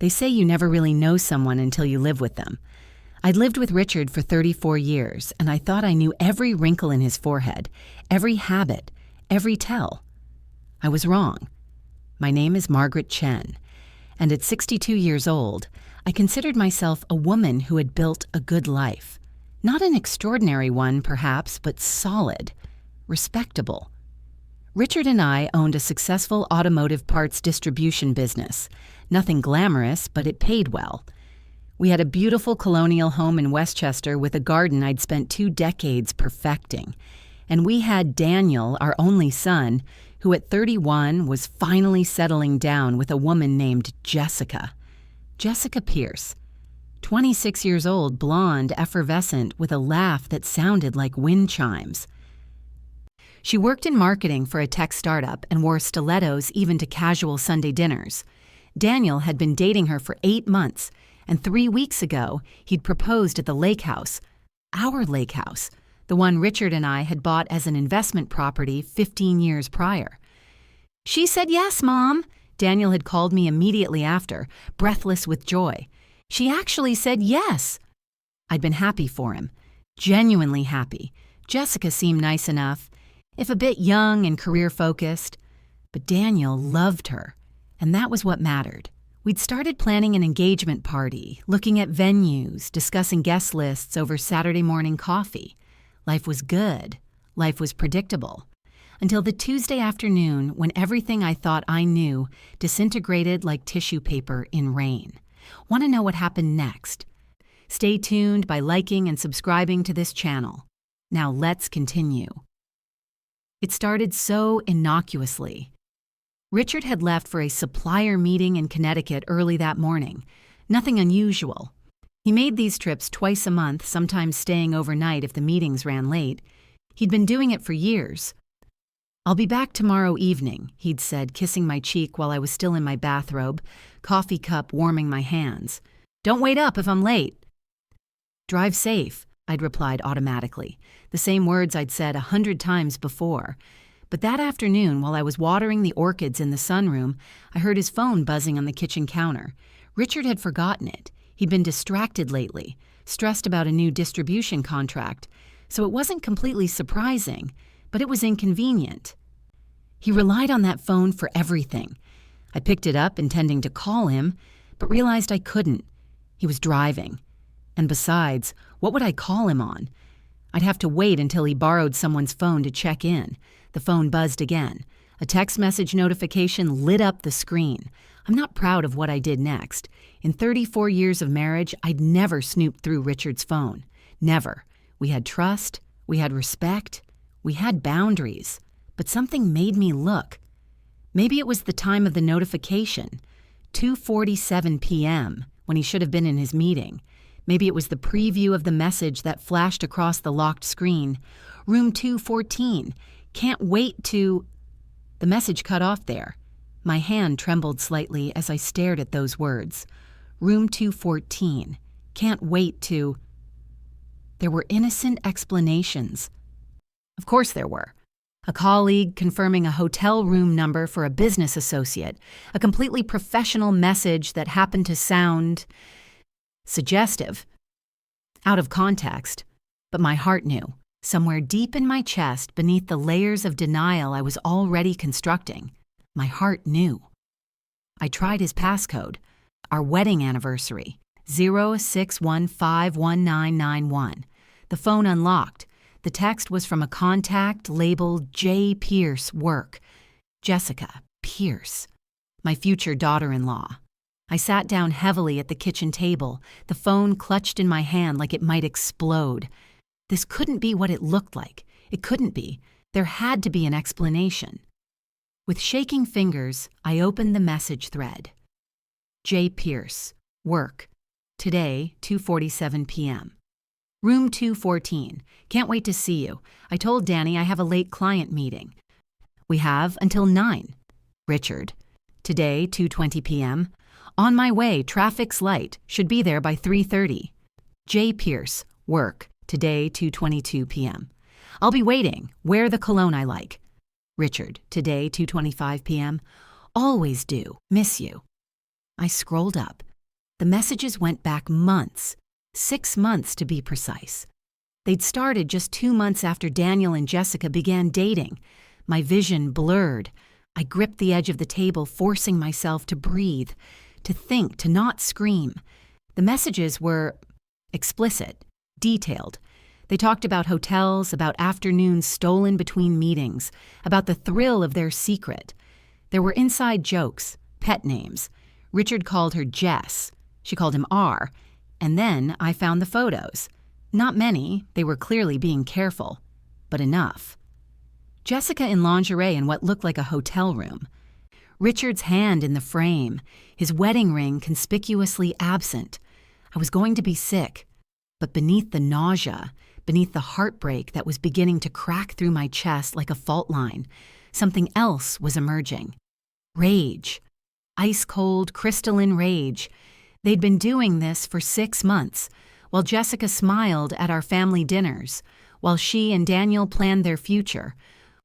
They say you never really know someone until you live with them. I'd lived with Richard for 34 years, and I thought I knew every wrinkle in his forehead, every habit, every tell. I was wrong. My name is Margaret Chen, and at 62 years old, I considered myself a woman who had built a good life. Not an extraordinary one, perhaps, but solid, respectable. Richard and I owned a successful automotive parts distribution business. Nothing glamorous, but it paid well. We had a beautiful colonial home in Westchester with a garden I'd spent 2 decades perfecting. And we had Daniel, our only son, who at 31 was finally settling down with a woman named Jessica. Jessica Pierce. 26 years old, blonde, effervescent, with a laugh that sounded like wind chimes. She worked in marketing for a tech startup and wore stilettos even to casual Sunday dinners. Daniel had been dating her for 8 months, and 3 weeks ago, he'd proposed at the lake house, our lake house, the one Richard and I had bought as an investment property 15 years prior. "She said yes, Mom," Daniel had called me immediately after, breathless with joy. "She actually said yes." I'd been happy for him, genuinely happy. Jessica seemed nice enough, if a bit young and career-focused, but Daniel loved her, and that was what mattered. We'd started planning an engagement party, looking at venues, discussing guest lists over Saturday morning coffee. Life was good. Life was predictable. Until the Tuesday afternoon when everything I thought I knew disintegrated like tissue paper in rain. Want to know what happened next? Stay tuned by liking and subscribing to this channel. Now let's continue. It started so innocuously. Richard had left for a supplier meeting in Connecticut early that morning. Nothing unusual. He made these trips twice a month, sometimes staying overnight if the meetings ran late. He'd been doing it for years. "I'll be back tomorrow evening," he'd said, kissing my cheek while I was still in my bathrobe, coffee cup warming my hands. "Don't wait up if I'm late." "Drive safe," I'd replied automatically, the same words I'd said 100 times before. But that afternoon, while I was watering the orchids in the sunroom, I heard his phone buzzing on the kitchen counter. Richard had forgotten it. He'd been distracted lately, stressed about a new distribution contract, so it wasn't completely surprising, but it was inconvenient. He relied on that phone for everything. I picked it up, intending to call him, but realized I couldn't. He was driving. And besides, what would I call him on? I'd have to wait until he borrowed someone's phone to check in. The phone buzzed again. A text message notification lit up the screen. I'm not proud of what I did next. In 34 years of marriage, I'd never snooped through Richard's phone. Never. We had trust. We had respect. We had boundaries. But something made me look. Maybe it was the time of the notification. 2:47 p.m., when he should have been in his meeting. Maybe it was the preview of the message that flashed across the locked screen. "Room 214. Can't wait to..." The message cut off there. My hand trembled slightly as I stared at those words. "Room 214. Can't wait to..." There were innocent explanations. Of course there were. A colleague confirming a hotel room number for a business associate. A completely professional message that happened to sound suggestive. Out of context. But my heart knew. Somewhere deep in my chest, beneath the layers of denial I was already constructing, my heart knew. I tried his passcode, our wedding anniversary, 06151991. The phone unlocked. The text was from a contact labeled J. Pierce, work. Jessica Pierce, my future daughter-in-law. I sat down heavily at the kitchen table, the phone clutched in my hand like it might explode. This couldn't be what it looked like. It couldn't be. There had to be an explanation. With shaking fingers, I opened the message thread. J. Pierce, work. Today, 2:47 p.m. Room 214. Can't wait to see you. I told Danny I have a late client meeting. We have until 9. Richard. Today, 2:20 p.m. On my way, traffic's light. Should be there by 3:30. J. Pierce, work. Today, 2:22 p.m. I'll be waiting. Wear the cologne I like. Richard. Today, 2:25 p.m. Always do. Miss you. I scrolled up. The messages went back months, 6 months to be precise. They'd started just 2 months after Daniel and Jessica began dating. My vision blurred. I gripped the edge of the table, forcing myself to breathe, to think, to not scream. The messages were explicit, detailed. They talked about hotels, about afternoons stolen between meetings, about the thrill of their secret. There were inside jokes, pet names. Richard called her Jess. She called him R. And then I found the photos. Not many, they were clearly being careful, but enough. Jessica in lingerie in what looked like a hotel room. Richard's hand in the frame, his wedding ring conspicuously absent. I was going to be sick, but beneath the nausea, beneath the heartbreak that was beginning to crack through my chest like a fault line, something else was emerging. Rage. Ice-cold, crystalline rage. They'd been doing this for 6 months, while Jessica smiled at our family dinners, while she and Daniel planned their future,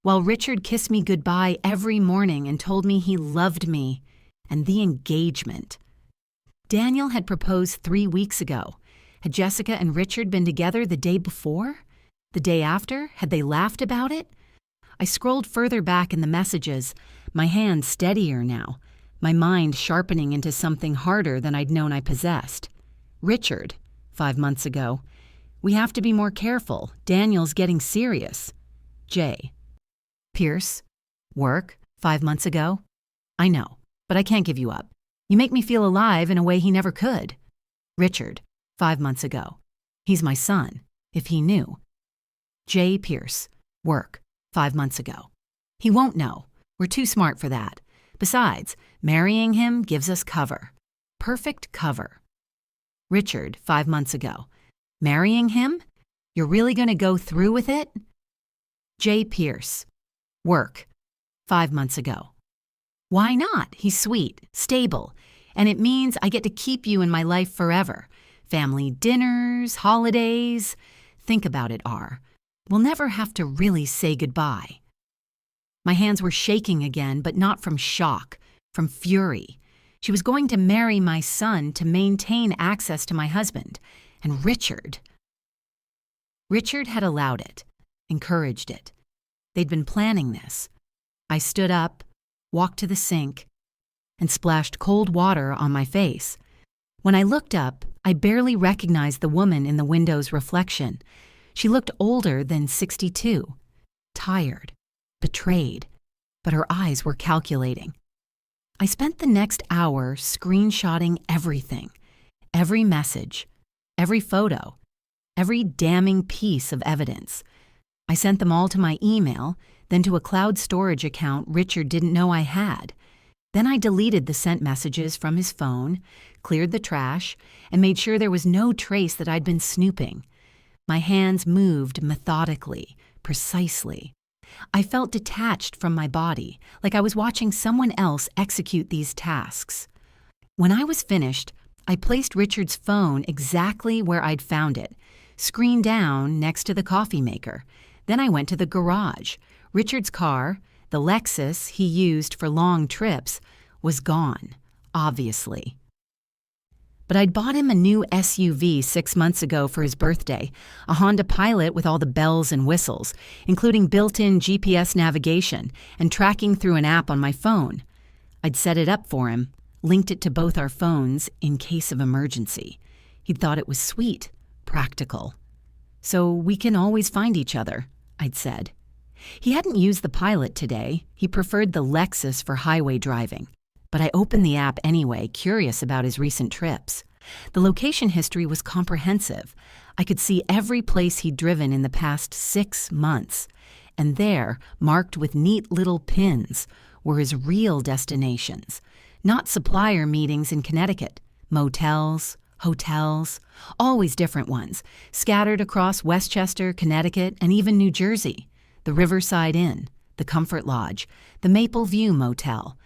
while Richard kissed me goodbye every morning and told me he loved me, and the engagement. Daniel had proposed 3 weeks ago. Had Jessica and Richard been together the day before? The day after? Had they laughed about it? I scrolled further back in the messages, my hand steadier now, my mind sharpening into something harder than I'd known I possessed. Richard, 5 months ago. We have to be more careful. Daniel's getting serious. J. Pierce, work, 5 months ago. I know, but I can't give you up. You make me feel alive in a way he never could. Richard, 5 months ago. He's my son, if he knew. J. Pierce, work, 5 months ago. He won't know. We're too smart for that. Besides, marrying him gives us cover. Perfect cover. Richard, 5 months ago. Marrying him? You're really going to go through with it? J. Pierce, work, 5 months ago. Why not? He's sweet, stable, and it means I get to keep you in my life forever. Family dinners, holidays. Think about it, R. We'll never have to really say goodbye. My hands were shaking again, but not from shock, from fury. She was going to marry my son to maintain access to my husband. And Richard. Richard had allowed it, encouraged it. They'd been planning this. I stood up, walked to the sink, and splashed cold water on my face. When I looked up, I barely recognized the woman in the window's reflection. She looked older than 62, tired, betrayed, but her eyes were calculating. I spent the next hour screenshotting everything, every message, every photo, every damning piece of evidence. I sent them all to my email, then to a cloud storage account Richard didn't know I had. Then I deleted the sent messages from his phone, cleared the trash, and made sure there was no trace that I'd been snooping. My hands moved methodically, precisely. I felt detached from my body, like I was watching someone else execute these tasks. When I was finished, I placed Richard's phone exactly where I'd found it, screen down next to the coffee maker. Then I went to the garage. Richard's car, the Lexus he used for long trips, was gone, obviously. But I'd bought him a new SUV 6 months ago for his birthday, a Honda Pilot with all the bells and whistles, including built-in GPS navigation and tracking through an app on my phone. I'd set it up for him, linked it to both our phones in case of emergency. He'd thought it was sweet, practical. So we can always find each other, I'd said. He hadn't used the Pilot today. He preferred the Lexus for highway driving. But I opened the app anyway, curious about his recent trips. The location history was comprehensive. I could see every place he'd driven in the past 6 months. And there, marked with neat little pins, were his real destinations. Not supplier meetings in Connecticut, motels, hotels, always different ones, scattered across Westchester, Connecticut, and even New Jersey. The Riverside Inn, the Comfort Lodge, the Maple View Motel.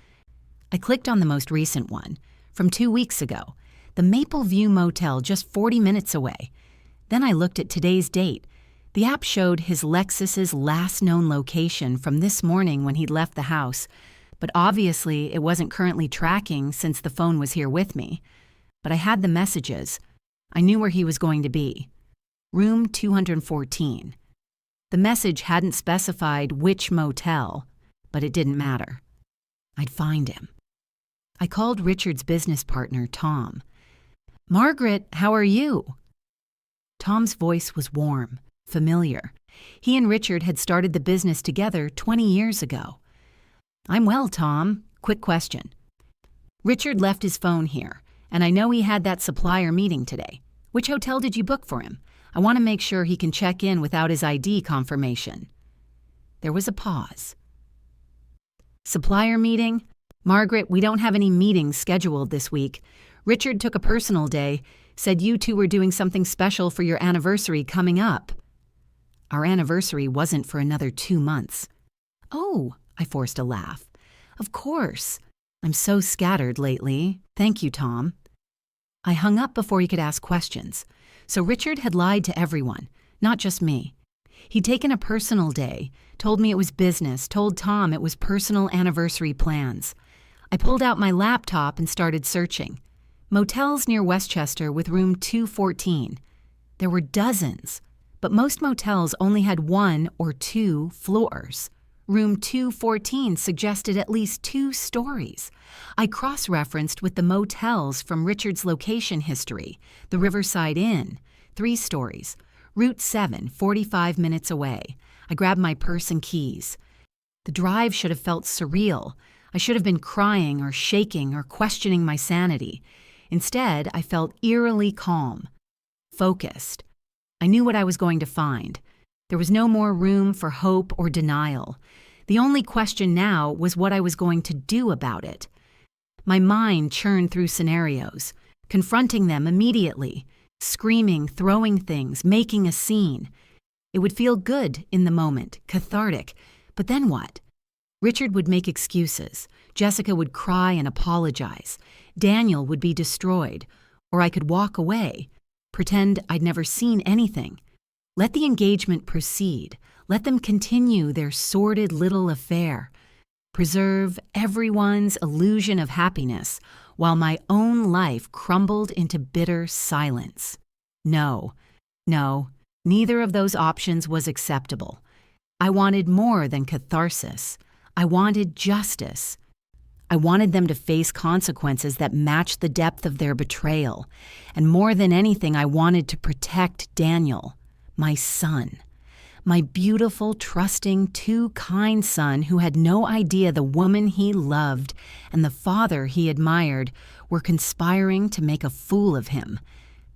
I clicked on the most recent one, from 2 weeks ago, the Maple View Motel just 40 minutes away. Then I looked at today's date. The app showed his Lexus's last known location from this morning when he'd left the house, but obviously it wasn't currently tracking since the phone was here with me. but I had the messages. I knew where he was going to be. Room 214. The message hadn't specified which motel, but it didn't matter. I'd find him. I called Richard's business partner, Tom. "Margaret, how are you?" Tom's voice was warm, familiar. He and Richard had started the business together 20 years ago. "I'm well, Tom. Quick question. Richard left his phone here, and I know he had that supplier meeting today. Which hotel did you book for him? I want to make sure he can check in without his ID confirmation." There was a pause. "Supplier meeting? Margaret, we don't have any meetings scheduled this week. Richard took a personal day, said you two were doing something special for your anniversary coming up." Our anniversary wasn't for another 2 months. "Oh," I forced a laugh. "Of course. I'm so scattered lately. Thank you, Tom." I hung up before he could ask questions. So Richard had lied to everyone, not just me. He'd taken a personal day, told me it was business, told Tom it was personal anniversary plans. I pulled out my laptop and started searching. Motels near Westchester with room 214. There were dozens, but most motels only had 1 or 2 floors. Room 214 suggested at least 2 stories. I cross-referenced with the motels from Richard's location history. The Riverside Inn, 3 stories. Route 7, 45 minutes away. I grabbed my purse and keys. The drive should have felt surreal. I should have been crying or shaking or questioning my sanity. Instead, I felt eerily calm, focused. I knew what I was going to find. There was no more room for hope or denial. The only question now was what I was going to do about it. My mind churned through scenarios, confronting them immediately, screaming, throwing things, making a scene. It would feel good in the moment, cathartic, but then what? Richard would make excuses. Jessica would cry and apologize. Daniel would be destroyed. Or I could walk away, pretend I'd never seen anything. Let the engagement proceed. Let them continue their sordid little affair. Preserve everyone's illusion of happiness while my own life crumbled into bitter silence. No, neither of those options was acceptable. I wanted more than catharsis. I wanted justice. I wanted them to face consequences that matched the depth of their betrayal. And more than anything, I wanted to protect Daniel, my son. My beautiful, trusting, too kind son who had no idea the woman he loved and the father he admired were conspiring to make a fool of him.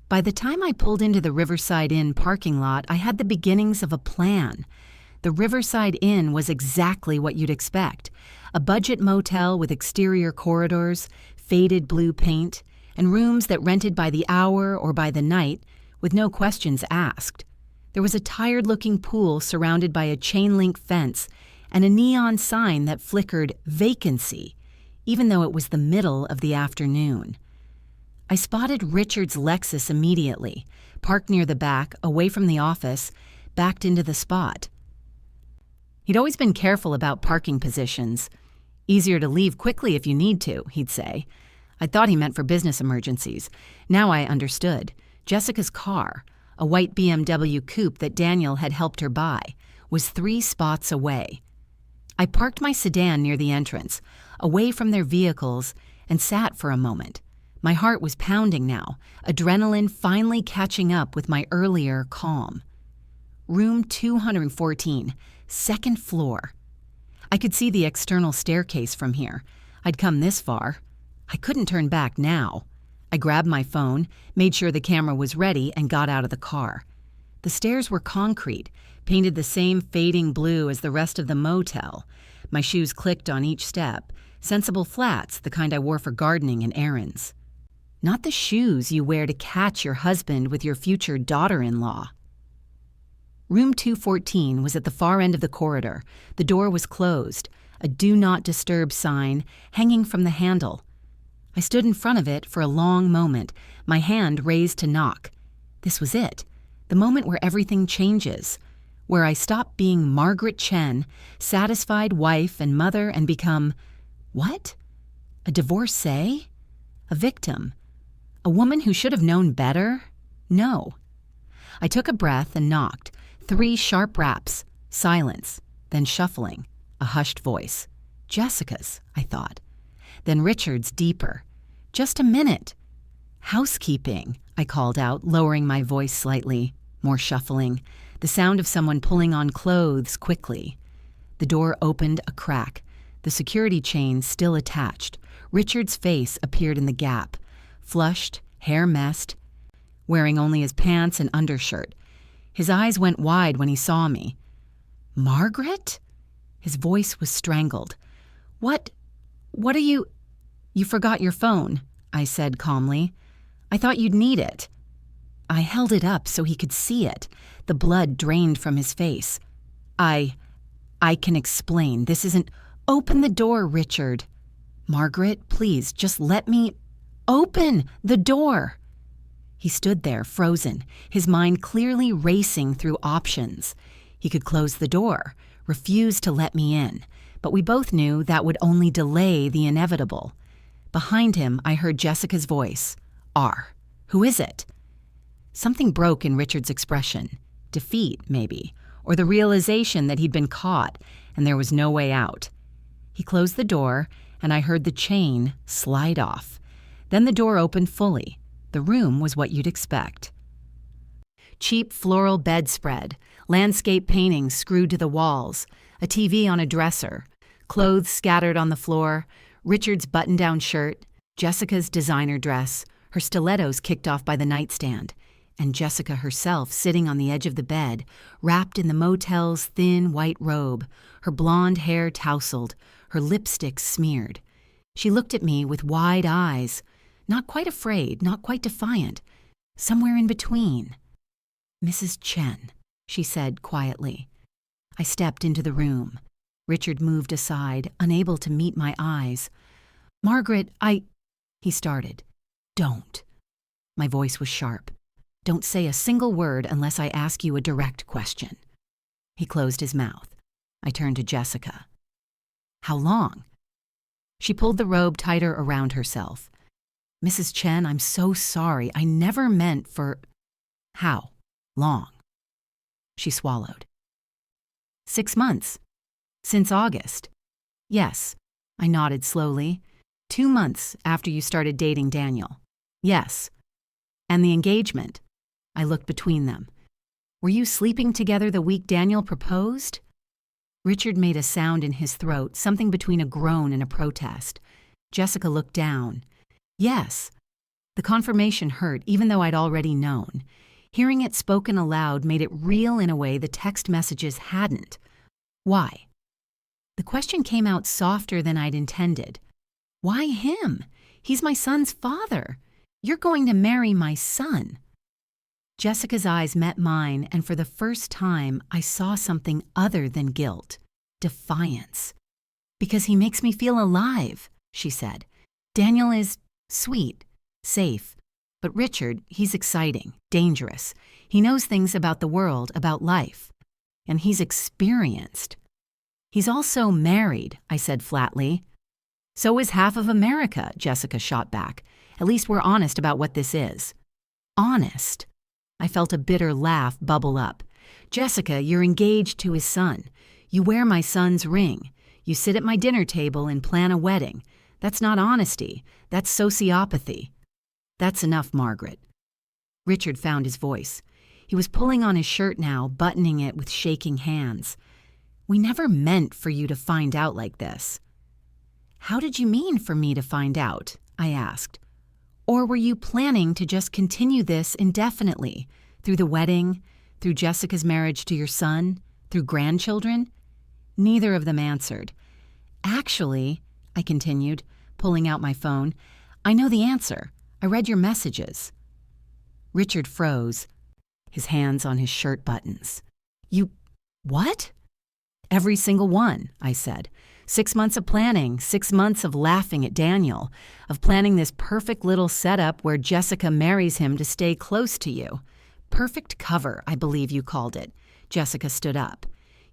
By the time I pulled into the Riverside Inn parking lot, I had the beginnings of a plan. The Riverside Inn was exactly what you'd expect. A budget motel with exterior corridors, faded blue paint, and rooms that rented by the hour or by the night with no questions asked. There was a tired-looking pool surrounded by a chain-link fence and a neon sign that flickered vacancy, even though it was the middle of the afternoon. I spotted Richard's Lexus immediately, parked near the back, away from the office, backed into the spot. He'd always been careful about parking positions. "Easier to leave quickly if you need to," he'd say. I thought he meant for business emergencies. Now I understood. Jessica's car, a white BMW coupe that Daniel had helped her buy, was 3 spots away. I parked my sedan near the entrance, away from their vehicles, and sat for a moment. My heart was pounding now, adrenaline finally catching up with my earlier calm. Room 214, 2nd floor. I could see the external staircase from here. I'd come this far. I couldn't turn back now. I grabbed my phone, made sure the camera was ready, and got out of the car. The stairs were concrete, painted the same fading blue as the rest of the motel. My shoes clicked on each step, sensible flats, the kind I wore for gardening and errands. Not the shoes you wear to catch your husband with your future daughter-in-law. Room 214 was at the far end of the corridor. The door was closed, a "Do Not Disturb" sign hanging from the handle. I stood in front of it for a long moment, my hand raised to knock. This was it, the moment where everything changes, where I stop being Margaret Chen, satisfied wife and mother, and become, what? A divorcee? A victim? A woman who should have known better? No. I took a breath and knocked. 3 sharp raps, silence, then shuffling, a hushed voice. Jessica's, I thought. Then Richard's deeper. Just a minute. Housekeeping, I called out, lowering my voice slightly. More shuffling, the sound of someone pulling on clothes quickly. The door opened a crack, the security chain still attached. Richard's face appeared in the gap, flushed, hair messed, wearing only his pants and undershirt. His eyes went wide when he saw me. "Margaret?" His voice was strangled. What are you— "You forgot your phone," I said calmly. "I thought you'd need it." I held it up so he could see it. The blood drained from his face. I can explain. This isn't— "Open the door, Richard." "Margaret, please, just let me— "Open the door." He stood there, frozen, his mind clearly racing through options. He could close the door, refuse to let me in, but we both knew that would only delay the inevitable. Behind him, I heard Jessica's voice. "R. Who is it?" Something broke in Richard's expression. Defeat, maybe, or the realization that he'd been caught and there was no way out. He closed the door, and I heard the chain slide off. Then the door opened fully. The room was what you'd expect. Cheap floral bedspread, landscape paintings screwed to the walls, a TV on a dresser, clothes scattered on the floor, Richard's button-down shirt, Jessica's designer dress, her stilettos kicked off by the nightstand, and Jessica herself sitting on the edge of the bed, wrapped in the motel's thin white robe, her blonde hair tousled, her lipstick smeared. She looked at me with wide eyes, not quite afraid, not quite defiant, somewhere in between. "Mrs. Chen," she said quietly. I stepped into the room. Richard moved aside, unable to meet my eyes. "Margaret, he started. "Don't." My voice was sharp. "Don't say a single word unless I ask you a direct question." He closed his mouth. I turned to Jessica. "How long?" She pulled the robe tighter around herself. "Mrs. Chen, I'm so sorry. I never meant for—" "How long?" She swallowed. 6 months. Since August. "Yes." I nodded slowly. 2 months after you started dating Daniel. "Yes." "And the engagement?" I looked between them. "Were you sleeping together the week Daniel proposed?" Richard made a sound in his throat, something between a groan and a protest. Jessica looked down. "Yes." The confirmation hurt, even though I'd already known. Hearing it spoken aloud made it real in a way the text messages hadn't. "Why?" The question came out softer than I'd intended. "Why him? He's my son's father. You're going to marry my son." Jessica's eyes met mine, and for the first time, I saw something other than guilt. Defiance. "Because he makes me feel alive," she said. "Daniel is sweet, safe. But Richard, he's exciting, dangerous. He knows things about the world, about life. And he's experienced." "He's also married," I said flatly. "So is half of America," Jessica shot back. "At least we're honest about what this is." "Honest?" I felt a bitter laugh bubble up. "Jessica, you're engaged to his son. You wear my son's ring. You sit at my dinner table and plan a wedding. That's not honesty. That's sociopathy." "That's enough, Margaret." Richard found his voice. He was pulling on his shirt now, buttoning it with shaking hands. "We never meant for you to find out like this." "How did you mean for me to find out?" I asked. "Or were you planning to just continue this indefinitely, through the wedding, through Jessica's marriage to your son, through grandchildren?" Neither of them answered. "Actually," I continued, pulling out my phone, "I know the answer. I read your messages." Richard froze, his hands on his shirt buttons. "You— what?" "Every single one," I said. 6 months of planning, 6 months of laughing at Daniel, of planning this perfect little setup where Jessica marries him to stay close to you. Perfect cover, I believe you called it. Jessica stood up.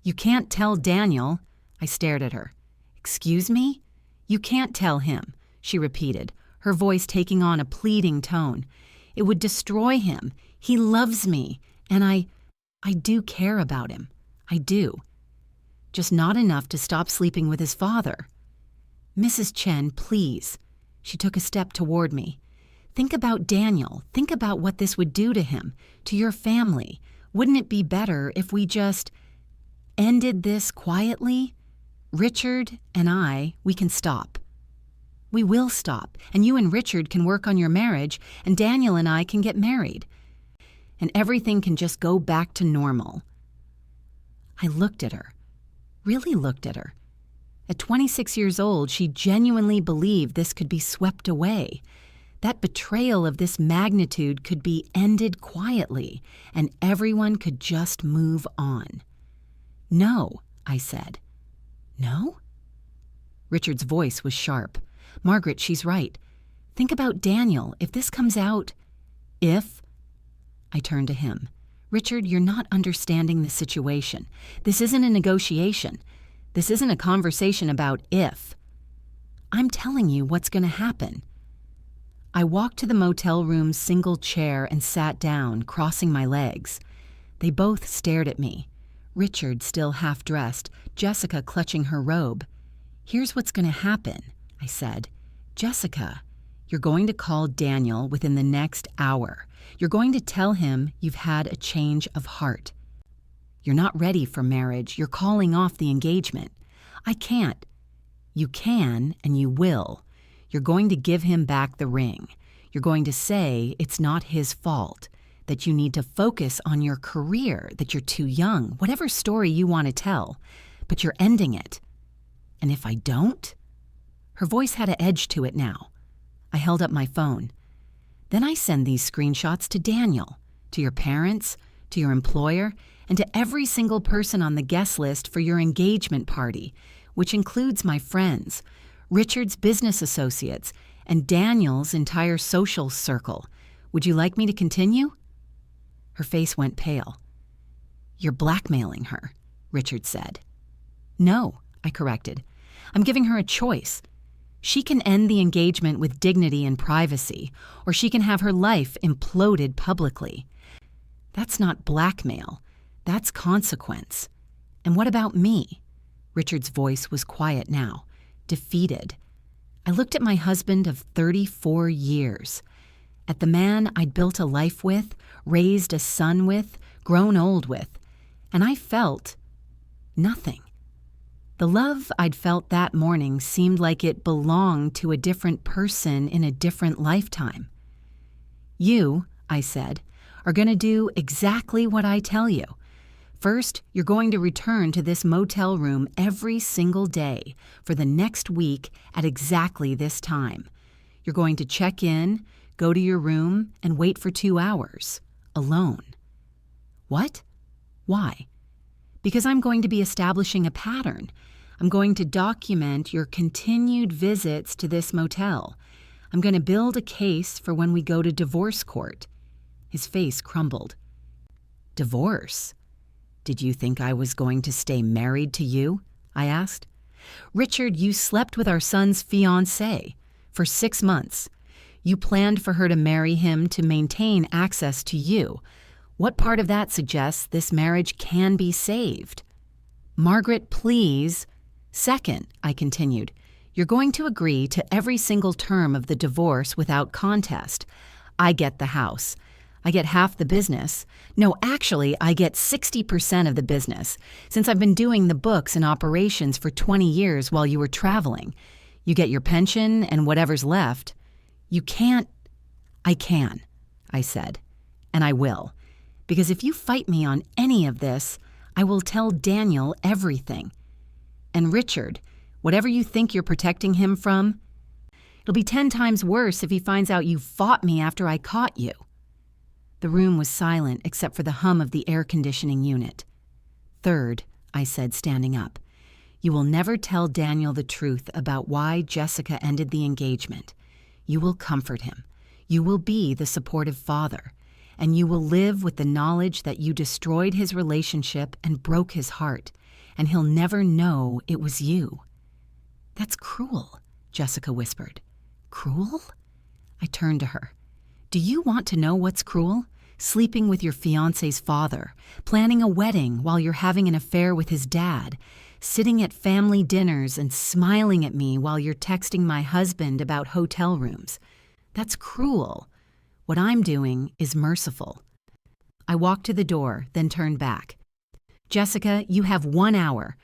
"You can't tell Daniel." I stared at her. "Excuse me?" "You can't tell him," she repeated, her voice taking on a pleading tone. "It would destroy him. He loves me, and I do care about him. I do. Just not enough to stop sleeping with his father." "Mrs. Chen, please." She took a step toward me. "Think about Daniel. Think about what this would do to him, to your family. Wouldn't it be better if we just ended this quietly? Richard and we can stop. We will stop, and you and Richard can work on your marriage, and Daniel and I can get married. And everything can just go back to normal." I looked at her, really looked at her. At 26 years old, she genuinely believed this could be swept away. That betrayal of this magnitude could be ended quietly, and everyone could just move on. "No," I said. "No?" Richard's voice was sharp. "Margaret, she's right. Think about Daniel. If this comes out..." "If?" I turned to him. "Richard, you're not understanding the situation. This isn't a negotiation. This isn't a conversation about if. I'm telling you what's going to happen." I walked to the motel room's single chair and sat down, crossing my legs. They both stared at me. Richard still half-dressed, Jessica clutching her robe. "Here's what's going to happen," I said. "Jessica, you're going to call Daniel within the next hour. You're going to tell him you've had a change of heart. You're not ready for marriage. You're calling off the engagement." "I can't." "You can, and you will. You're going to give him back the ring. You're going to say it's not his fault, that you need to focus on your career, that you're too young, whatever story you want to tell, but you're ending it. And if I don't?" Her voice had an edge to it now. I held up my phone. "Then I send these screenshots to Daniel, to your parents, to your employer, and to every single person on the guest list for your engagement party, which includes my friends, Richard's business associates, and Daniel's entire social circle. Would you like me to continue?" Her face went pale. "You're blackmailing her," Richard said. "No," I corrected. "I'm giving her a choice. She can end the engagement with dignity and privacy, or she can have her life imploded publicly. That's not blackmail. That's consequence. And what about me?" Richard's voice was quiet now, defeated. I looked at my husband of 34 years, at the man I'd built a life with, raised a son with, grown old with, and I felt nothing. The love I'd felt that morning seemed like it belonged to a different person in a different lifetime. "You," I said, "are going to do exactly what I tell you. First, you're going to return to this motel room every single day for the next week at exactly this time. You're going to check in, go to your room, and wait for 2 hours, alone." "What? Why?" "Because I'm going to be establishing a pattern. I'm going to document your continued visits to this motel. I'm going to build a case for when we go to divorce court." His face crumbled. "Divorce? Did you think I was going to stay married to you?" I asked. "Richard, you slept with our son's fiancée for 6 months. You planned for her to marry him to maintain access to you. What part of that suggests this marriage can be saved?" "Margaret, please." "Second," I continued, "you're going to agree to every single term of the divorce without contest. I get the house. I get half the business. No, actually, I get 60% of the business, since I've been doing the books and operations for 20 years while you were traveling. You get your pension and whatever's left. You can't..." "I can," I said, "and I will. Because if you fight me on any of this, I will tell Daniel everything. And Richard, whatever you think you're protecting him from, it'll be 10 times worse if he finds out you fought me after I caught you." The room was silent except for the hum of the air conditioning unit. "Third," I said, standing up, "you will never tell Daniel the truth about why Jessica ended the engagement. You will comfort him. You will be the supportive father. And you will live with the knowledge that you destroyed his relationship and broke his heart, and he'll never know it was you." "That's cruel," Jessica whispered. "Cruel?" I turned to her. Do you want to know what's cruel? Sleeping with your fiancé's father, planning a wedding while you're having an affair with his dad, sitting at family dinners and smiling at me while you're texting my husband about hotel rooms. That's cruel. What I'm doing is merciful. I walked to the door, then turned back. Jessica, you have 1 hour.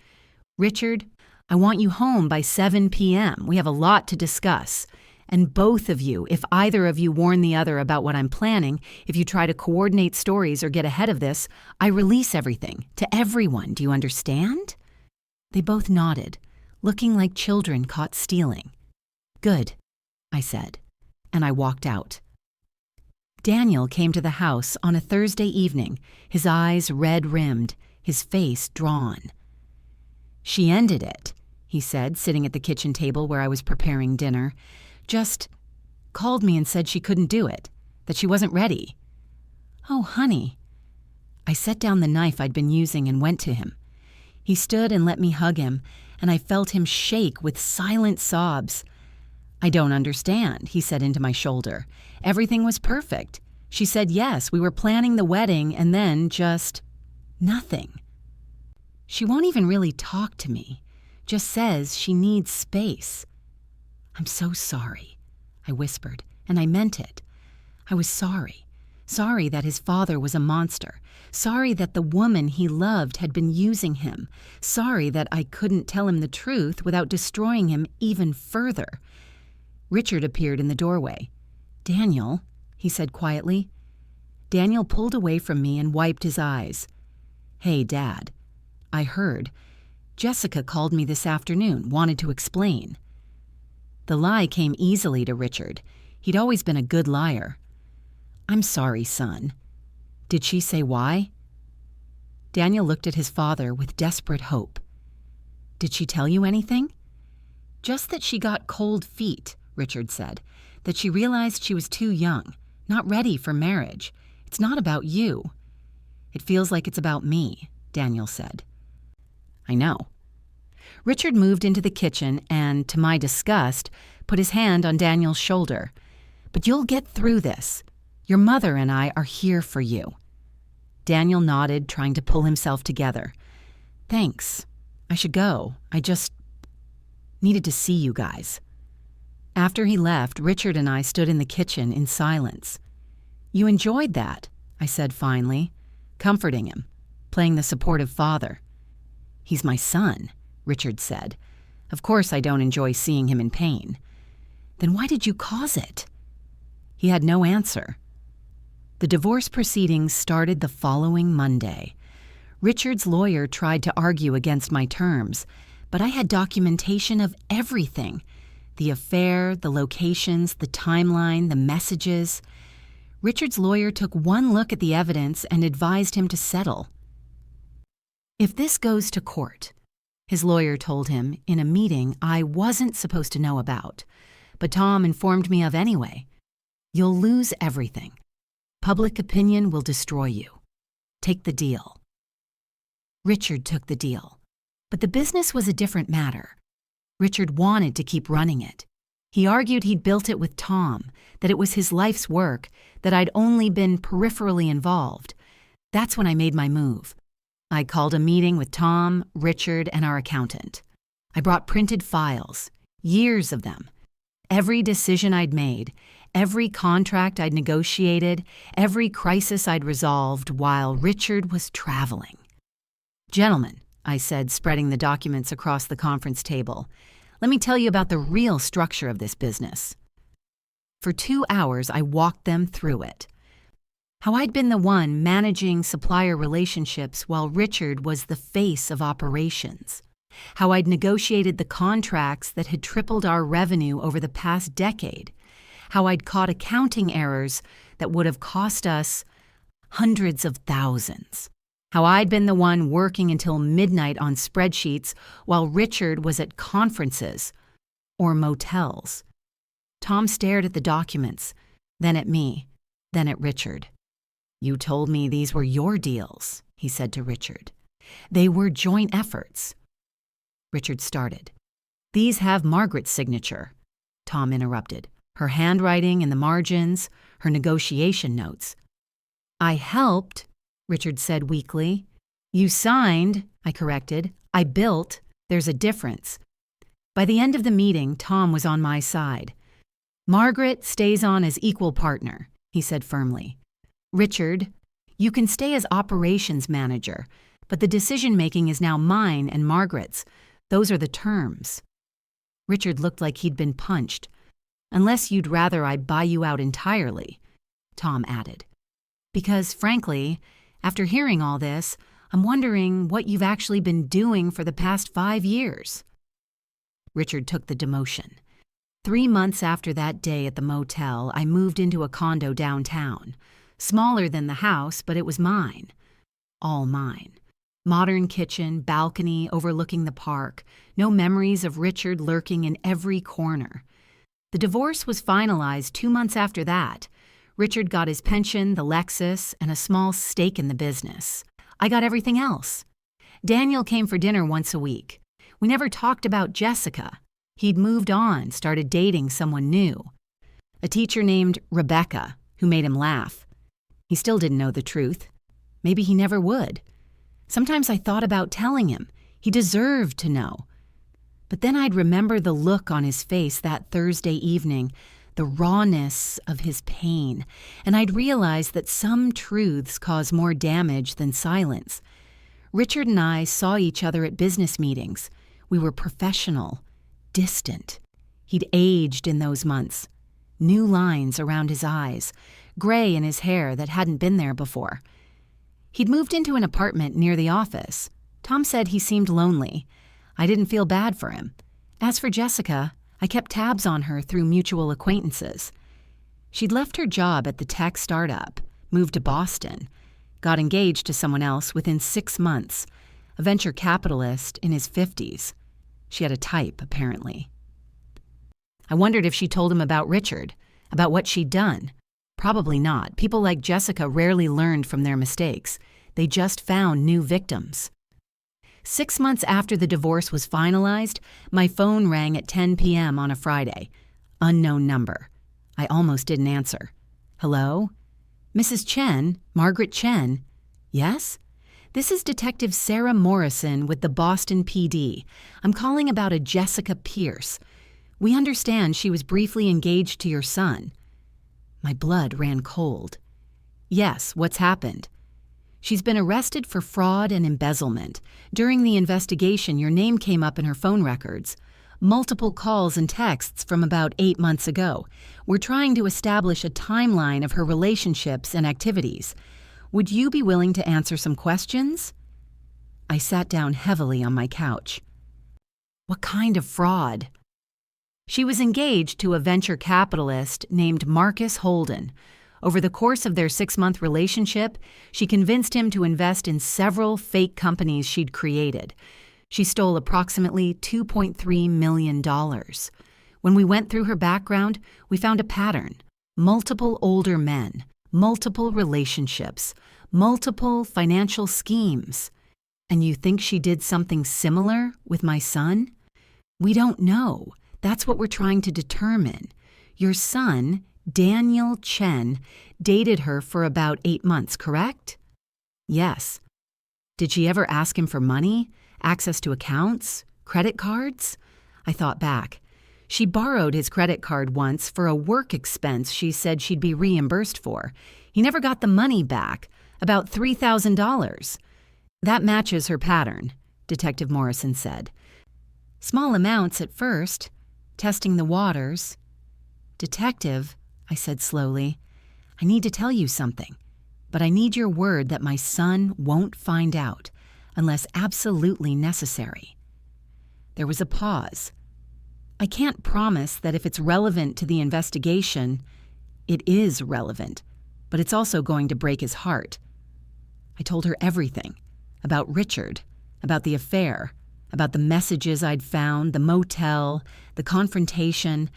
Richard, I want you home by 7 p.m. We have a lot to discuss. And both of you, if either of you warn the other about what I'm planning, if you try to coordinate stories or get ahead of this, I release everything, to everyone. Do you understand? They both nodded, looking like children caught stealing. Good, I said, and I walked out. Daniel came to the house on a Thursday evening, his eyes red-rimmed, his face drawn. She ended it, he said, sitting at the kitchen table where I was preparing dinner. Just called me and said she couldn't do it, that she wasn't ready. Oh, honey. I set down the knife I'd been using and went to him. He stood and let me hug him, and I felt him shake with silent sobs. I don't understand, he said into my shoulder. Everything was perfect. She said yes, we were planning the wedding, and then just nothing. She won't even really talk to me, just says she needs space. I'm so sorry, I whispered, and I meant it. I was sorry. Sorry that his father was a monster. Sorry that the woman he loved had been using him. Sorry that I couldn't tell him the truth without destroying him even further. Richard appeared in the doorway. Daniel, he said quietly. Daniel pulled away from me and wiped his eyes. Hey, Dad. I heard. Jessica called me this afternoon, wanted to explain. The lie came easily to Richard. He'd always been a good liar. I'm sorry, son. Did she say why? Daniel looked at his father with desperate hope. Did she tell you anything? Just that she got cold feet, Richard said. That she realized she was too young, not ready for marriage. It's not about you. It feels like it's about me, Daniel said. I know. Richard moved into the kitchen and, to my disgust, put his hand on Daniel's shoulder. But you'll get through this. Your mother and I are here for you. Daniel nodded, trying to pull himself together. Thanks. I should go. I just needed to see you guys. After he left, Richard and I stood in the kitchen in silence. You enjoyed that, I said finally, comforting him, playing the supportive father. He's my son, Richard said. Of course I don't enjoy seeing him in pain. Then why did you cause it? He had no answer. The divorce proceedings started the following Monday. Richard's lawyer tried to argue against my terms, but I had documentation of everything. The affair, the locations, the timeline, the messages. Richard's lawyer took one look at the evidence and advised him to settle. If this goes to court, his lawyer told him in a meeting I wasn't supposed to know about, but Tom informed me of anyway, you'll lose everything. Public opinion will destroy you. Take the deal. Richard took the deal, but the business was a different matter. Richard wanted to keep running it. He argued he'd built it with Tom, that it was his life's work, that I'd only been peripherally involved. That's when I made my move. I called a meeting with Tom, Richard, and our accountant. I brought printed files, years of them. Every decision I'd made, every contract I'd negotiated, every crisis I'd resolved while Richard was traveling. Gentlemen, I said, spreading the documents across the conference table, let me tell you about the real structure of this business. For 2 hours, I walked them through it. How I'd been the one managing supplier relationships while Richard was the face of operations. How I'd negotiated the contracts that had tripled our revenue over the past decade. How I'd caught accounting errors that would have cost us hundreds of thousands. How I'd been the one working until midnight on spreadsheets while Richard was at conferences or motels. Tom stared at the documents, then at me, then at Richard. You told me these were your deals, he said to Richard. They were joint efforts. Richard started. These have Margaret's signature. Tom interrupted. her handwriting in the margins, her negotiation notes. "I helped," Richard said weakly. "You signed," I corrected. "I built. There's a difference." By the end of the meeting, Tom was on my side. "Margaret stays on as equal partner," he said firmly. "Richard, you can stay as operations manager, but the decision-making is now mine and Margaret's. Those are the terms." Richard looked like he'd been punched. "Unless you'd rather I buy you out entirely," Tom added. "Because, frankly, after hearing all this, I'm wondering what you've actually been doing for the past 5 years." Richard took the demotion. 3 months after that day at the motel, I moved into a condo downtown. Smaller than the house, but it was mine. All mine. Modern kitchen, balcony overlooking the park. No memories of Richard lurking in every corner. The divorce was finalized 2 months after that. Richard got his pension, the Lexus, and a small stake in the business. I got everything else. Daniel came for dinner once a week. We never talked about Jessica. He'd moved on, started dating someone new. A teacher named Rebecca, who made him laugh. He still didn't know the truth. Maybe he never would. Sometimes I thought about telling him. He deserved to know. But then I'd remember the look on his face that Thursday evening, the rawness of his pain, and I'd realize that some truths cause more damage than silence. Richard and I saw each other at business meetings. We were professional, distant. He'd aged in those months. New lines around his eyes, gray in his hair that hadn't been there before. He'd moved into an apartment near the office. Tom said he seemed lonely. I didn't feel bad for him. As for Jessica, I kept tabs on her through mutual acquaintances. She'd left her job at the tech startup, moved to Boston, got engaged to someone else within 6 months, a venture capitalist in his 50s. She had a type, apparently. I wondered if she told him about Richard, about what she'd done. Probably not. People like Jessica rarely learned from their mistakes. They just found new victims. 6 months after the divorce was finalized, my phone rang at 10 p.m. on a Friday. Unknown number. I almost didn't answer. "Hello? Mrs. Chen? Margaret Chen? Yes? This is Detective Sarah Morrison with the Boston PD. I'm calling about a Jessica Pierce. We understand she was briefly engaged to your son." My blood ran cold. "Yes, what's happened?" "She's been arrested for fraud and embezzlement. During the investigation, your name came up in her phone records. Multiple calls and texts from about 8 months ago. We're trying to establish a timeline of her relationships and activities. Would you be willing to answer some questions?" I sat down heavily on my couch. "What kind of fraud?" "She was engaged to a venture capitalist named Marcus Holden. Over the course of their 6-month relationship, she convinced him to invest in several fake companies she'd created. She stole approximately $2.3 million. When we went through her background, we found a pattern. Multiple older men, multiple relationships, multiple financial schemes. And you think she did something similar with my son? We don't know. That's what we're trying to determine. Your son, Daniel Chen, dated her for about 8 months, correct?" "Yes." "Did she ever ask him for money? Access to accounts? Credit cards?" I thought back. She borrowed his credit card once for a work expense she said she'd be reimbursed for. He never got the money back, about $3,000. "That matches her pattern," Detective Morrison said. "Small amounts at first, testing the waters." "Detective," I said slowly, "I need to tell you something, but I need your word that my son won't find out, unless absolutely necessary." There was a pause. "I can't promise that if it's relevant to the investigation, it is relevant, but it's also going to break his heart." I told her everything, about Richard, about the affair, about the messages I'd found, the motel, the confrontation,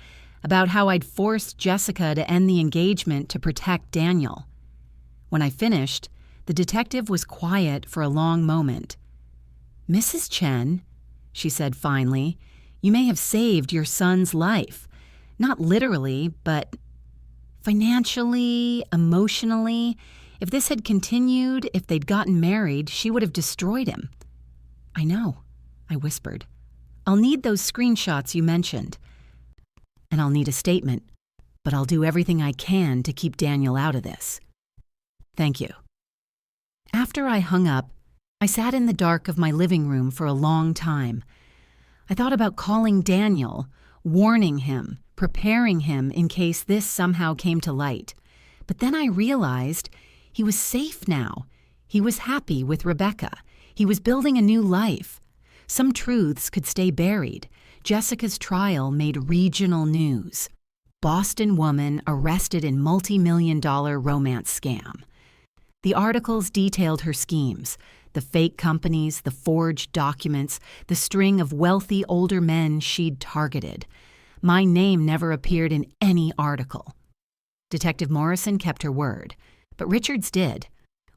about how I'd forced Jessica to end the engagement to protect Daniel. When I finished, the detective was quiet for a long moment. "Mrs. Chen," she said finally, "you may have saved your son's life. Not literally, but financially, emotionally. If this had continued, if they'd gotten married, she would have destroyed him. I know, I whispered. I'll need those screenshots you mentioned. And I'll need a statement, but I'll do everything I can to keep Daniel out of this. Thank you. After I hung up, I sat in the dark of my living room for a long time. I thought about calling Daniel, warning him, preparing him in case this somehow came to light. But then I realized he was safe now. He was happy with Rebecca. He was building a new life. Some truths could stay buried. Jessica's trial made regional news. Boston woman arrested in multi-million-dollar romance scam. The articles detailed her schemes, the fake companies, the forged documents, the string of wealthy older men she'd targeted. My name never appeared in any article. Detective Morrison kept her word, but Richards did.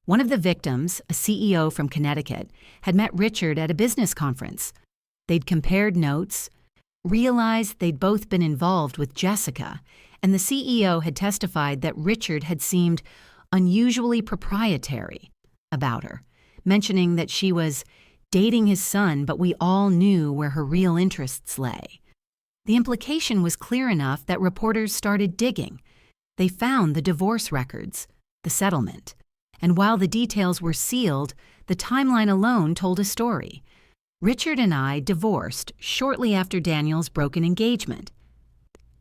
One of the victims, a CEO from Connecticut, had met Richard at a business conference. They'd compared notes, realized they'd both been involved with Jessica, and the CEO had testified that Richard had seemed unusually proprietary about her, mentioning that she was dating his son, but we all knew where her real interests lay. The implication was clear enough that reporters started digging. They found the divorce records, the settlement, and while the details were sealed, the timeline alone told a story. Richard and I divorced shortly after Daniel's broken engagement.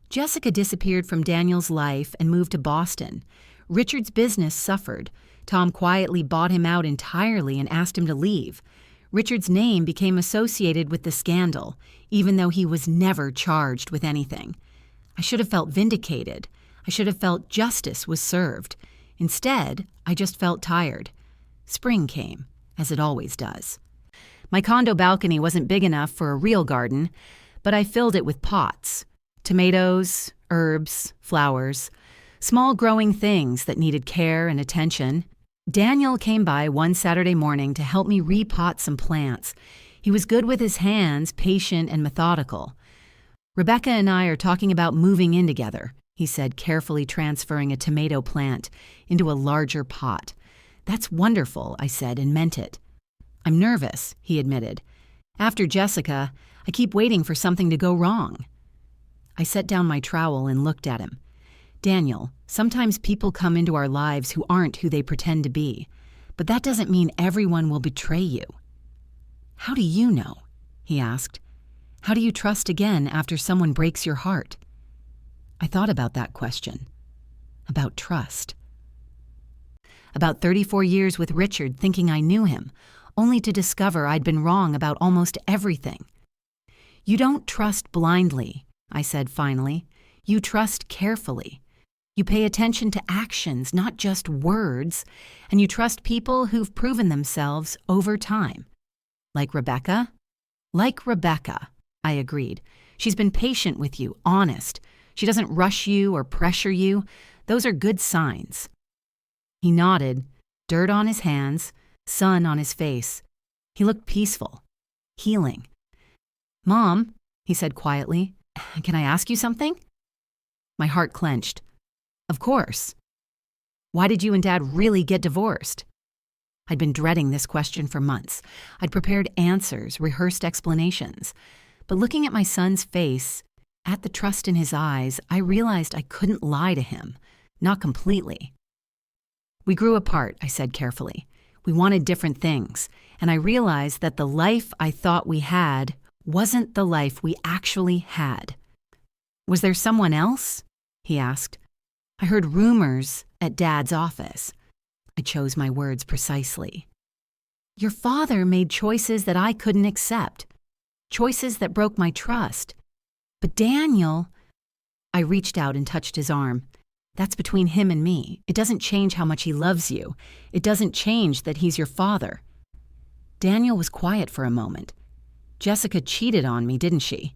Jessica disappeared from Daniel's life and moved to Boston. Richard's business suffered. Tom quietly bought him out entirely and asked him to leave. Richard's name became associated with the scandal, even though he was never charged with anything. I should have felt vindicated. I should have felt justice was served. Instead, I just felt tired. Spring came, as it always does. My condo balcony wasn't big enough for a real garden, but I filled it with pots. Tomatoes, herbs, flowers, small growing things that needed care and attention. Daniel came by one Saturday morning to help me repot some plants. He was good with his hands, patient and methodical. Rebecca and I are talking about moving in together, he said, carefully transferring a tomato plant into a larger pot. That's wonderful, I said, and meant it. I'm nervous, he admitted. After Jessica, I keep waiting for something to go wrong. I set down my trowel and looked at him. Daniel, sometimes people come into our lives who aren't who they pretend to be, but that doesn't mean everyone will betray you. How do you know? He asked. How do you trust again after someone breaks your heart? I thought about that question. About trust. About 34 years with Richard thinking I knew him, only to discover I'd been wrong about almost everything. You don't trust blindly, I said finally. You trust carefully. You pay attention to actions, not just words, and you trust people who've proven themselves over time. Like Rebecca? Like Rebecca, I agreed. She's been patient with you, honest. She doesn't rush you or pressure you. Those are good signs. He nodded, dirt on his hands, sun on his face. He looked peaceful, healing. Mom, he said quietly, can I ask you something? My heart clenched. Of course. Why did you and Dad really get divorced? I'd been dreading this question for months. I'd prepared answers, rehearsed explanations. But looking at my son's face, at the trust in his eyes, I realized I couldn't lie to him. Not completely. We grew apart, I said carefully. We wanted different things, and I realized that the life I thought we had wasn't the life we actually had. Was there someone else? He asked. I heard rumors at Dad's office. I chose my words precisely. Your father made choices that I couldn't accept, choices that broke my trust. But Daniel, I reached out and touched his arm. That's between him and me. It doesn't change how much he loves you. It doesn't change that he's your father. Daniel was quiet for a moment. Jessica cheated on me, didn't she?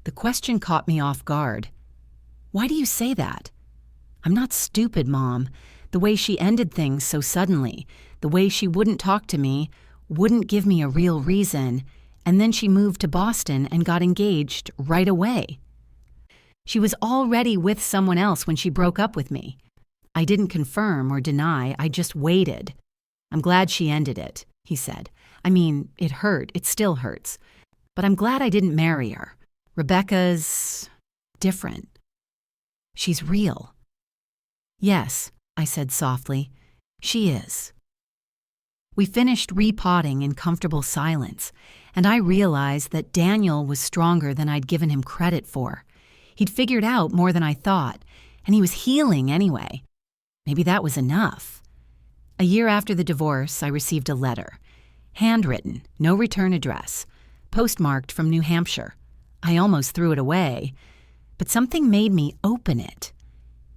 The question caught me off guard. Why do you say that? I'm not stupid, Mom. The way she ended things so suddenly, the way she wouldn't talk to me, wouldn't give me a real reason, and then she moved to Boston and got engaged right away. She was already with someone else when she broke up with me. I didn't confirm or deny, I just waited. I'm glad she ended it, he said. I mean, it hurt, it still hurts. But I'm glad I didn't marry her. Rebecca's different. She's real. Yes, I said softly, she is. We finished repotting in comfortable silence, and I realized that Daniel was stronger than I'd given him credit for. He'd figured out more than I thought, and he was healing anyway. Maybe that was enough. A year after the divorce, I received a letter. Handwritten, no return address, postmarked from New Hampshire. I almost threw it away, but something made me open it.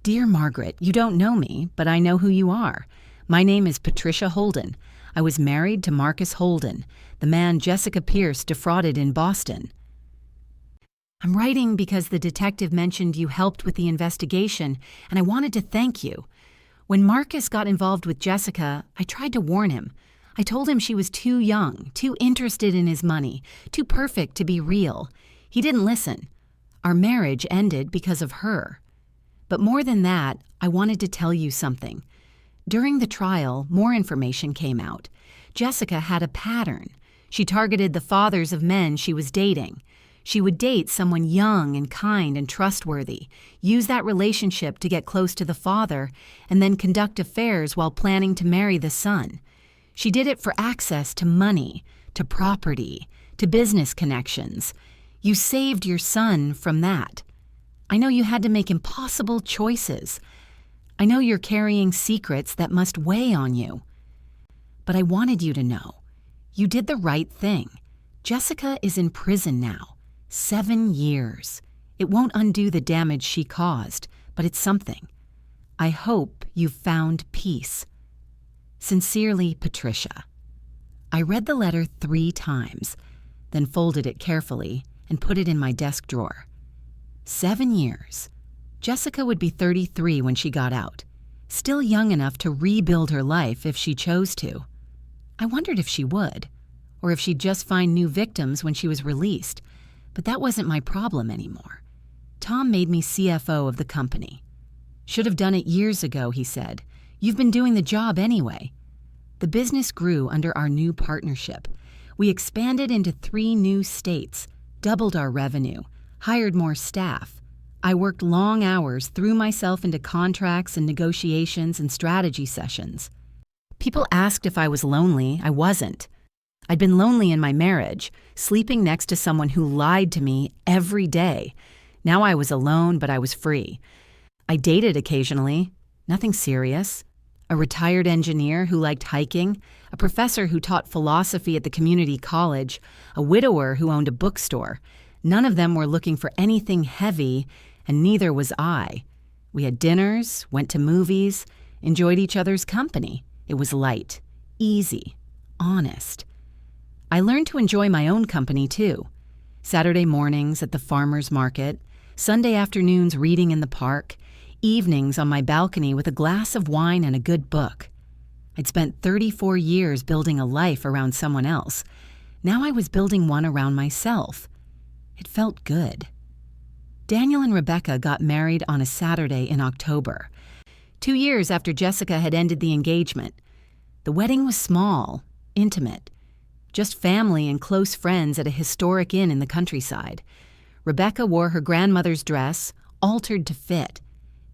Dear Margaret, you don't know me, but I know who you are. My name is Patricia Holden. I was married to Marcus Holden, the man Jessica Pierce defrauded in Boston. I'm writing because the detective mentioned you helped with the investigation, and I wanted to thank you. When Marcus got involved with Jessica, I tried to warn him. I told him she was too young, too interested in his money, too perfect to be real. He didn't listen. Our marriage ended because of her. But more than that, I wanted to tell you something. During the trial, more information came out. Jessica had a pattern. She targeted the fathers of men she was dating. She would date someone young and kind and trustworthy, use that relationship to get close to the father, and then conduct affairs while planning to marry the son. She did it for access to money, to property, to business connections. You saved your son from that. I know you had to make impossible choices. I know you're carrying secrets that must weigh on you. But I wanted you to know, you did the right thing. Jessica is in prison now. 7 years. It won't undo the damage she caused, but it's something. I hope you've found peace. Sincerely, Patricia. I read the letter 3 times, then folded it carefully and put it in my desk drawer. 7 years. Jessica would be 33 when she got out, still young enough to rebuild her life if she chose to. I wondered if she would, or if she'd just find new victims when she was released, but that wasn't my problem anymore. Tom made me CFO of the company. Should have done it years ago, he said. You've been doing the job anyway. The business grew under our new partnership. We expanded into 3 new states, doubled our revenue, hired more staff. I worked long hours, threw myself into contracts and negotiations and strategy sessions. People asked if I was lonely. I wasn't. I'd been lonely in my marriage, sleeping next to someone who lied to me every day. Now I was alone, but I was free. I dated occasionally, nothing serious. A retired engineer who liked hiking, a professor who taught philosophy at the community college, a widower who owned a bookstore. None of them were looking for anything heavy, and neither was I. We had dinners, went to movies, enjoyed each other's company. It was light, easy, honest. I learned to enjoy my own company, too. Saturday mornings at the farmer's market, Sunday afternoons reading in the park, evenings on my balcony with a glass of wine and a good book. I'd spent 34 years building a life around someone else. Now I was building one around myself. It felt good. Daniel and Rebecca got married on a Saturday in October, 2 years after Jessica had ended the engagement. The wedding was small, intimate. Just family and close friends at a historic inn in the countryside. Rebecca wore her grandmother's dress, altered to fit.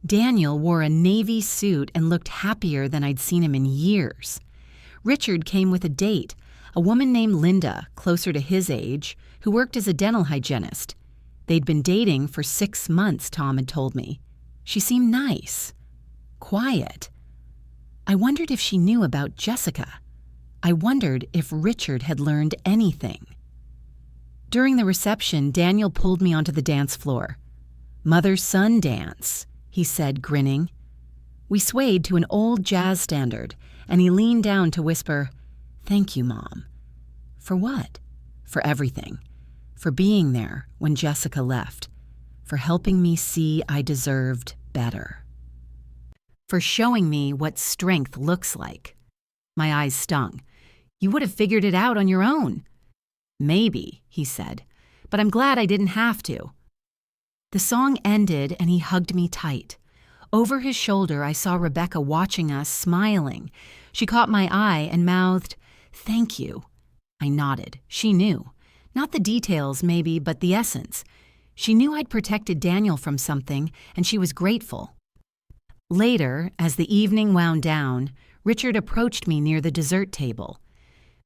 Daniel wore a navy suit and looked happier than I'd seen him in years. Richard came with a date, a woman named Linda, closer to his age, who worked as a dental hygienist. They'd been dating for 6 months, Tom had told me. She seemed nice, quiet. I wondered if she knew about Jessica. I wondered if Richard had learned anything. During the reception, Daniel pulled me onto the dance floor. Mother-son dance, he said, grinning. We swayed to an old jazz standard, and he leaned down to whisper, "Thank you, Mom." For what? For everything. For being there when Jessica left. For helping me see I deserved better. For showing me what strength looks like. My eyes stung. You would have figured it out on your own. Maybe, he said, but I'm glad I didn't have to. The song ended and he hugged me tight. Over his shoulder, I saw Rebecca watching us, smiling. She caught my eye and mouthed, "Thank you." I nodded. She knew. Not the details, maybe, but the essence. She knew I'd protected Daniel from something, and she was grateful. Later, as the evening wound down, Richard approached me near the dessert table.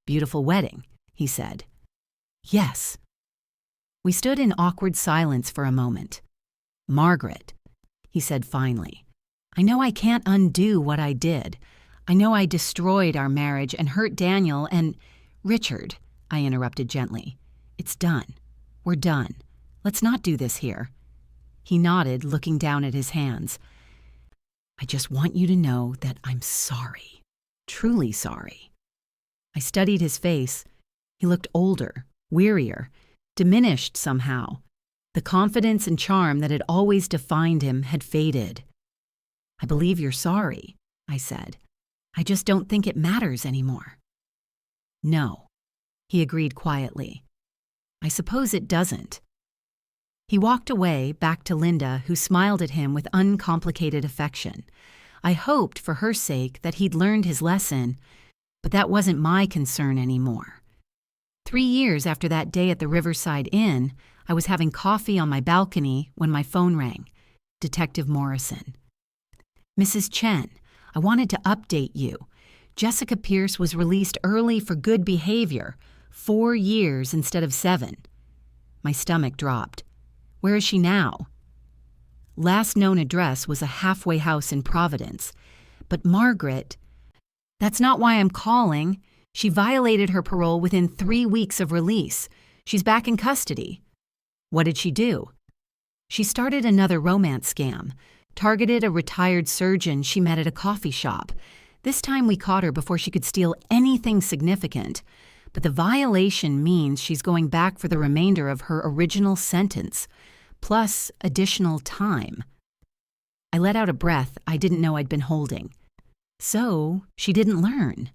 "Beautiful wedding," he said. "Yes." We stood in awkward silence for a moment. "Margaret," he said finally, "I know I can't undo what I did. I know I destroyed our marriage and hurt Daniel and—" "Richard," I interrupted gently, "it's done. We're done. Let's not do this here." He nodded, looking down at his hands. "I just want you to know that I'm sorry. Truly sorry." I studied his face. He looked older, wearier, diminished somehow. The confidence and charm that had always defined him had faded. "I believe you're sorry," I said. "I just don't think it matters anymore." "No," he agreed quietly. "I suppose it doesn't." He walked away, back to Linda, who smiled at him with uncomplicated affection. I hoped, for her sake, that he'd learned his lesson, but that wasn't my concern anymore. 3 years after that day at the Riverside Inn, I was having coffee on my balcony when my phone rang. Detective Morrison. "Mrs. Chen, I wanted to update you. Jessica Pierce was released early for good behavior, 4 years instead of 7. My stomach dropped. "Where is she now?" Last known address was a halfway house in Providence. "But Margaret—" "That's not why I'm calling. She violated her parole within 3 weeks of release. She's back in custody." "What did she do?" "She started another romance scam, targeted a retired surgeon she met at a coffee shop. This time we caught her before she could steal anything significant. But the violation means she's going back for the remainder of her original sentence, plus additional time." I let out a breath I didn't know I'd been holding. "So, she didn't learn."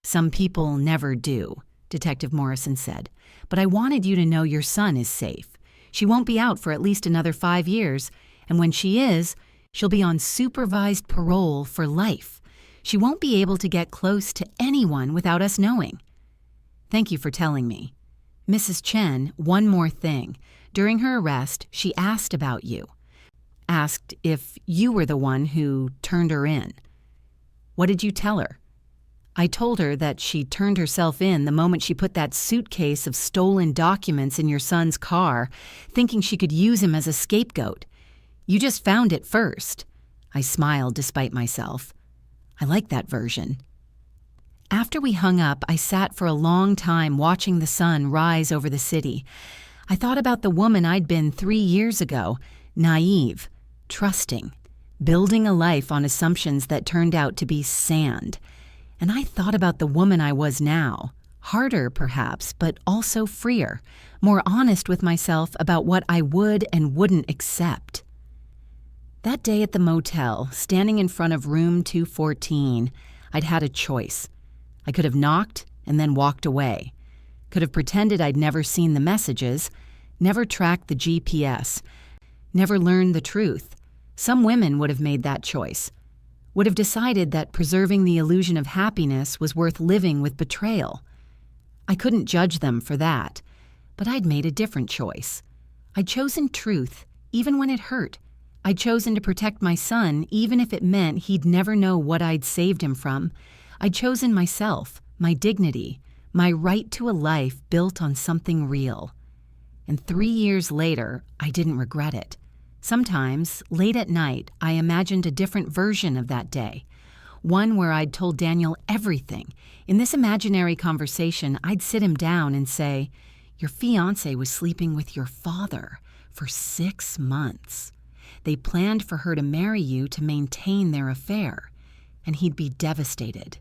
"Some people never do," Detective Morrison said. "But I wanted you to know your son is safe. She won't be out for at least another 5 years, and when she is, she'll be on supervised parole for life. She won't be able to get close to anyone without us knowing." "Thank you for telling me. Mrs. Chen, one more thing. During her arrest, she asked about you. Asked if you were the one who turned her in. What did you tell her?" "I told her that she turned herself in the moment she put that suitcase of stolen documents in your son's car, thinking she could use him as a scapegoat. You just found it first." I smiled despite myself. I like that version. After we hung up, I sat for a long time watching the sun rise over the city. I thought about the woman I'd been 3 years ago, naive, trusting, building a life on assumptions that turned out to be sand. And I thought about the woman I was now, harder perhaps, but also freer, more honest with myself about what I would and wouldn't accept. That day at the motel, standing in front of room 214, I'd had a choice. I could have knocked and then walked away. Could have pretended I'd never seen the messages, never tracked the GPS, never learned the truth. Some women would have made that choice. Would have decided that preserving the illusion of happiness was worth living with betrayal. I couldn't judge them for that, but I'd made a different choice. I'd chosen truth, even when it hurt. I'd chosen to protect my son, even if it meant he'd never know what I'd saved him from. I'd chosen myself, my dignity, my right to a life built on something real. And 3 years later, I didn't regret it. Sometimes, late at night, I imagined a different version of that day. One where I'd told Daniel everything. In this imaginary conversation, I'd sit him down and say, "Your fiancé was sleeping with your father for 6 months. They planned for her to marry you to maintain their affair." And he'd be devastated,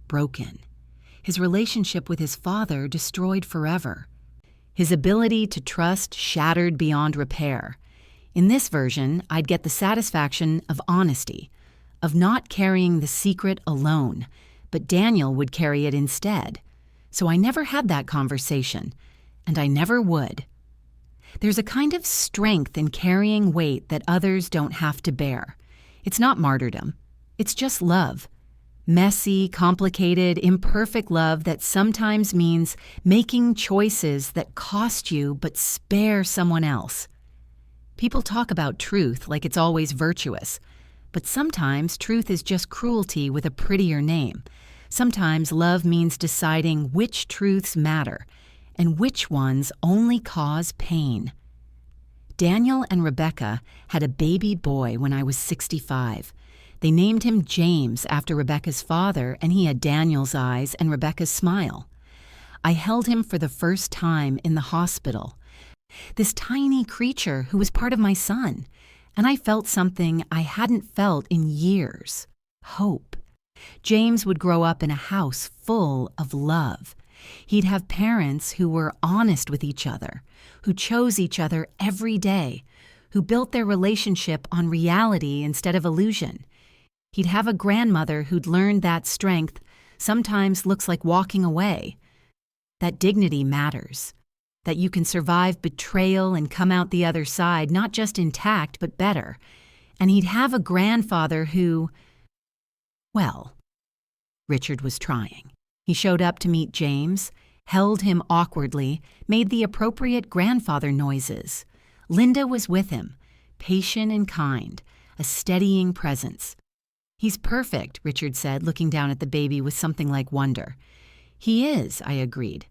broken. His relationship with his father destroyed forever. His ability to trust shattered beyond repair. In this version, I'd get the satisfaction of honesty, of not carrying the secret alone, but Daniel would carry it instead. So I never had that conversation, and I never would. There's a kind of strength in carrying weight that others don't have to bear. It's not martyrdom. It's just love. Messy, complicated, imperfect love that sometimes means making choices that cost you but spare someone else. People talk about truth like it's always virtuous, but sometimes truth is just cruelty with a prettier name. Sometimes love means deciding which truths matter and which ones only cause pain. Daniel and Rebecca had a baby boy when I was 65. They named him James after Rebecca's father, and he had Daniel's eyes and Rebecca's smile. I held him for the first time in the hospital. This tiny creature who was part of my son, and I felt something I hadn't felt in years: hope. James would grow up in a house full of love. He'd have parents who were honest with each other, who chose each other every day, who built their relationship on reality instead of illusion. He'd have a grandmother who'd learned that strength sometimes looks like walking away, that dignity matters, that you can survive betrayal and come out the other side not just intact but better. And he'd have a grandfather who, well, Richard was trying. He showed up to meet James, held him awkwardly, made the appropriate grandfather noises. Linda was with him, patient and kind, a steadying presence. "He's perfect," Richard said, looking down at the baby with something like wonder. "He is," I agreed.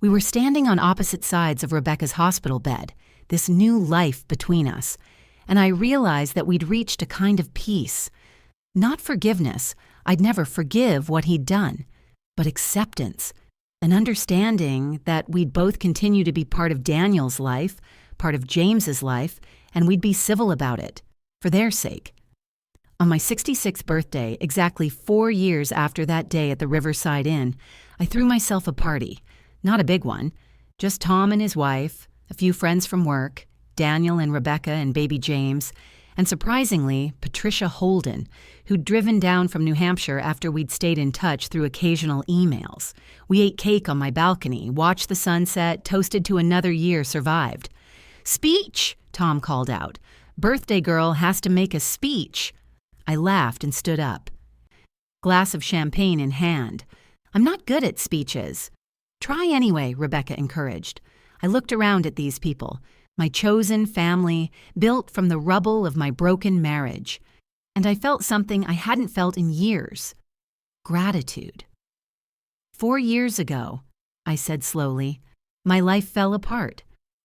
We were standing on opposite sides of Rebecca's hospital bed, this new life between us, and I realized that we'd reached a kind of peace. Not forgiveness, I'd never forgive what he'd done, but acceptance, an understanding that we'd both continue to be part of Daniel's life, part of James's life, and we'd be civil about it, for their sake. On my 66th birthday, exactly 4 years after that day at the Riverside Inn, I threw myself a party. Not a big one, just Tom and his wife, a few friends from work, Daniel and Rebecca and baby James, and surprisingly, Patricia Holden, who'd driven down from New Hampshire after we'd stayed in touch through occasional emails. We ate cake on my balcony, watched the sunset, toasted to another year survived. "Speech!" Tom called out. "Birthday girl has to make a speech." I laughed and stood up. Glass of champagne in hand. "I'm not good at speeches." "Try anyway," Rebecca encouraged. I looked around at these people, my chosen family, built from the rubble of my broken marriage, and I felt something I hadn't felt in years: gratitude. 4 years ago, I said slowly, my life fell apart.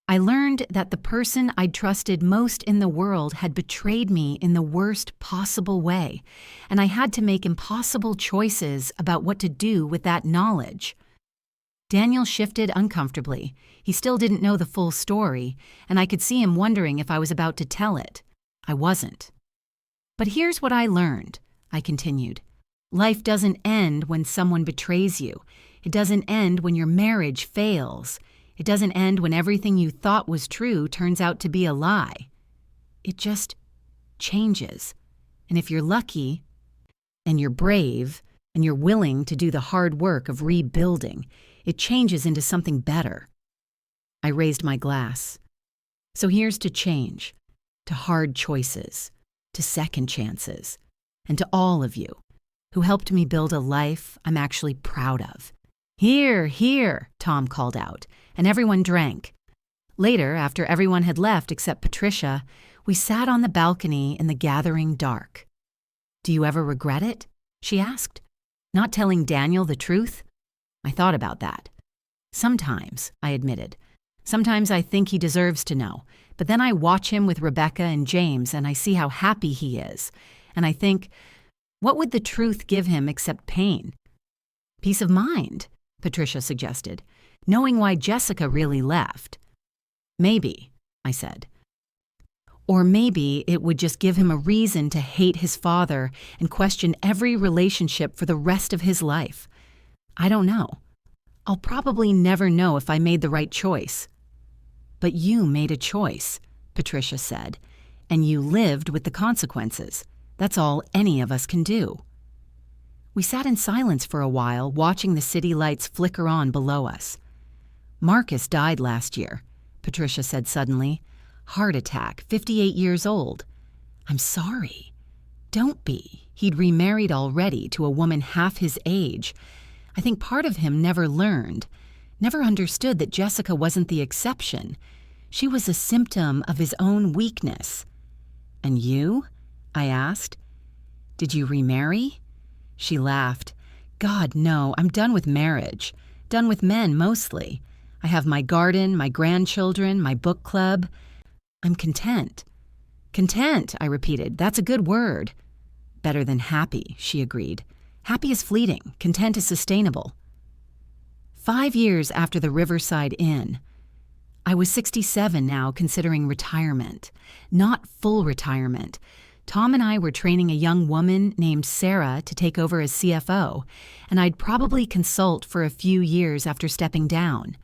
I learned that the person I'd trusted most in the world had betrayed me in the worst possible way, and I had to make impossible choices about what to do with that knowledge. Daniel shifted uncomfortably. He still didn't know the full story, and I could see him wondering if I was about to tell it. I wasn't. "But here's what I learned," I continued. "Life doesn't end when someone betrays you. It doesn't end when your marriage fails. It doesn't end when everything you thought was true turns out to be a lie. It just changes. And if you're lucky, and you're brave, and you're willing to do the hard work of rebuilding, it changes into something better." I raised my glass. So here's to change, to hard choices, to second chances, and to all of you who helped me build a life I'm actually proud of. "Here, here," Tom called out, and everyone drank. Later, after everyone had left except Patricia, we sat on the balcony in the gathering dark. "Do you ever regret it?" she asked. "Not telling Daniel the truth?" I thought about that. "Sometimes," I admitted. "Sometimes I think he deserves to know, but then I watch him with Rebecca and James and I see how happy he is, and I think, what would the truth give him except pain?" "Peace of mind," Patricia suggested, "knowing why Jessica really left." "Maybe," I said. "Or maybe it would just give him a reason to hate his father and question every relationship for the rest of his life. I don't know. I'll probably never know if I made the right choice." "But you made a choice," Patricia said, "and you lived with the consequences. That's all any of us can do." We sat in silence for a while, watching the city lights flicker on below us. "Marcus died last year," Patricia said suddenly. Heart attack, 58 years old. I'm sorry. Don't be. He'd remarried already to a woman half his age. I think part of him never learned, never understood that Jessica wasn't the exception. She was a symptom of his own weakness. And you? I asked. Did you remarry? She laughed. God, no, I'm done with marriage. Done with men, mostly. I have my garden, my grandchildren, my book club. I'm content. Content, I repeated. That's a good word. Better than happy, she agreed. Happy is fleeting. Content is sustainable. 5 years after the Riverside Inn. I was 67 now, considering retirement. Not full retirement. Tom and I were training a young woman named Sarah to take over as CFO, and I'd probably consult for a few years after stepping down.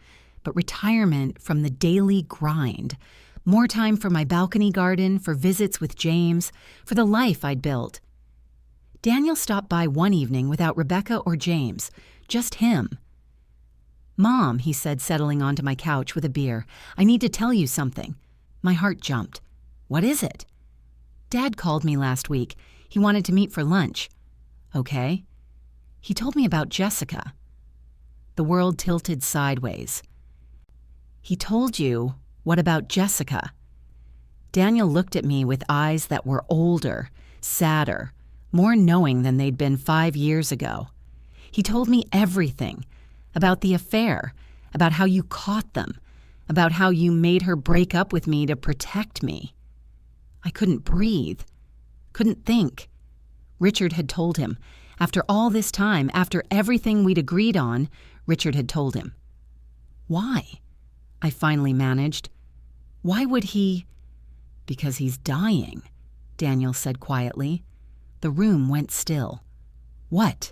But retirement from the daily grind. More time for my balcony garden, for visits with James, for the life I'd built. Daniel stopped by one evening without Rebecca or James, just him. Mom, he said, settling onto my couch with a beer, I need to tell you something. My heart jumped. What is it? Dad called me last week. He wanted to meet for lunch. Okay. He told me about Jessica. The world tilted sideways. He told you, what about Jessica? Daniel looked at me with eyes that were older, sadder, more knowing than they'd been 5 years ago. He told me everything, about the affair, about how you caught them, about how you made her break up with me to protect me. I couldn't breathe, couldn't think. Richard had told him. After all this time, after everything we'd agreed on, Richard had told him. Why? I finally managed. Why would he? Because he's dying, Daniel said quietly. The room went still. What?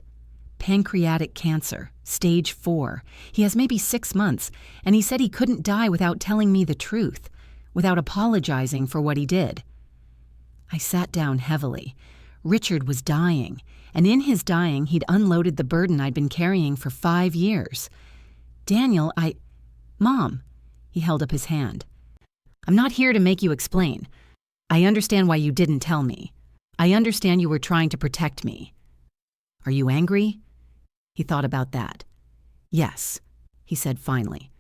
Pancreatic cancer, stage 4. He has maybe 6 months, and he said he couldn't die without telling me the truth, without apologizing for what he did. I sat down heavily. Richard was dying, and in his dying, he'd unloaded the burden I'd been carrying for 5 years. Daniel, Mom, he held up his hand. I'm not here to make you explain. I understand why you didn't tell me. I understand you were trying to protect me. Are you angry? He thought about that. Yes, he said finally.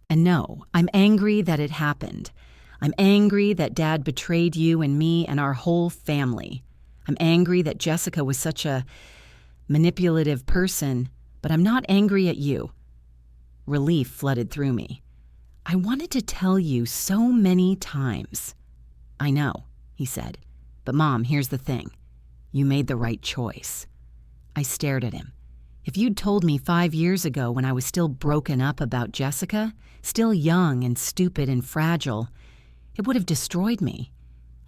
And no, I'm angry that it happened. I'm angry that Dad betrayed you and me and our whole family. I'm angry that Jessica was such a manipulative person, but I'm not angry at you. Relief flooded through me. I wanted to tell you so many times. I know, he said. But Mom, here's the thing. You made the right choice. I stared at him. If you'd told me 5 years ago when I was still broken up about Jessica, still young and stupid and fragile, it would have destroyed me.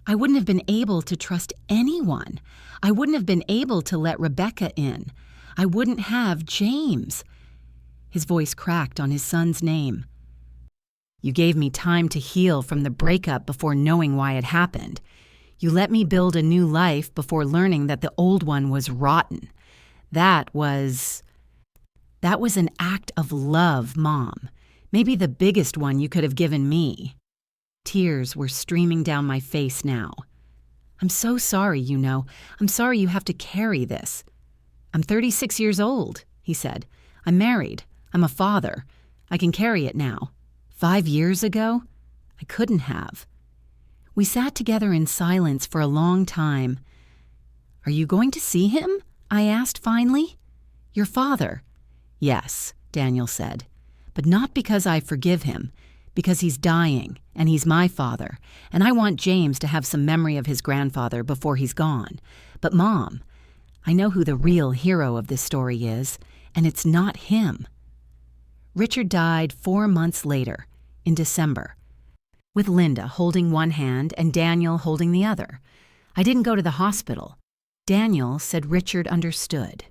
I wouldn't have been able to trust anyone. I wouldn't have been able to let Rebecca in. I wouldn't have James. His voice cracked on his son's name. You gave me time to heal from the breakup before knowing why it happened. You let me build a new life before learning that the old one was rotten. That was an act of love, Mom. Maybe the biggest one you could have given me. Tears were streaming down my face now. I'm so sorry, you know. I'm sorry you have to carry this. I'm 36 years old, he said. I'm married. I'm a father. I can carry it now. 5 years ago, I couldn't have. We sat together in silence for a long time. Are you going to see him? I asked finally. Your father. Yes, Daniel said. But not because I forgive him. Because he's dying, and he's my father, and I want James to have some memory of his grandfather before he's gone. But Mom, I know who the real hero of this story is, and it's not him. Richard died 4 months later, in December, with Linda holding one hand and Daniel holding the other. I didn't go to the hospital. Daniel said Richard understood.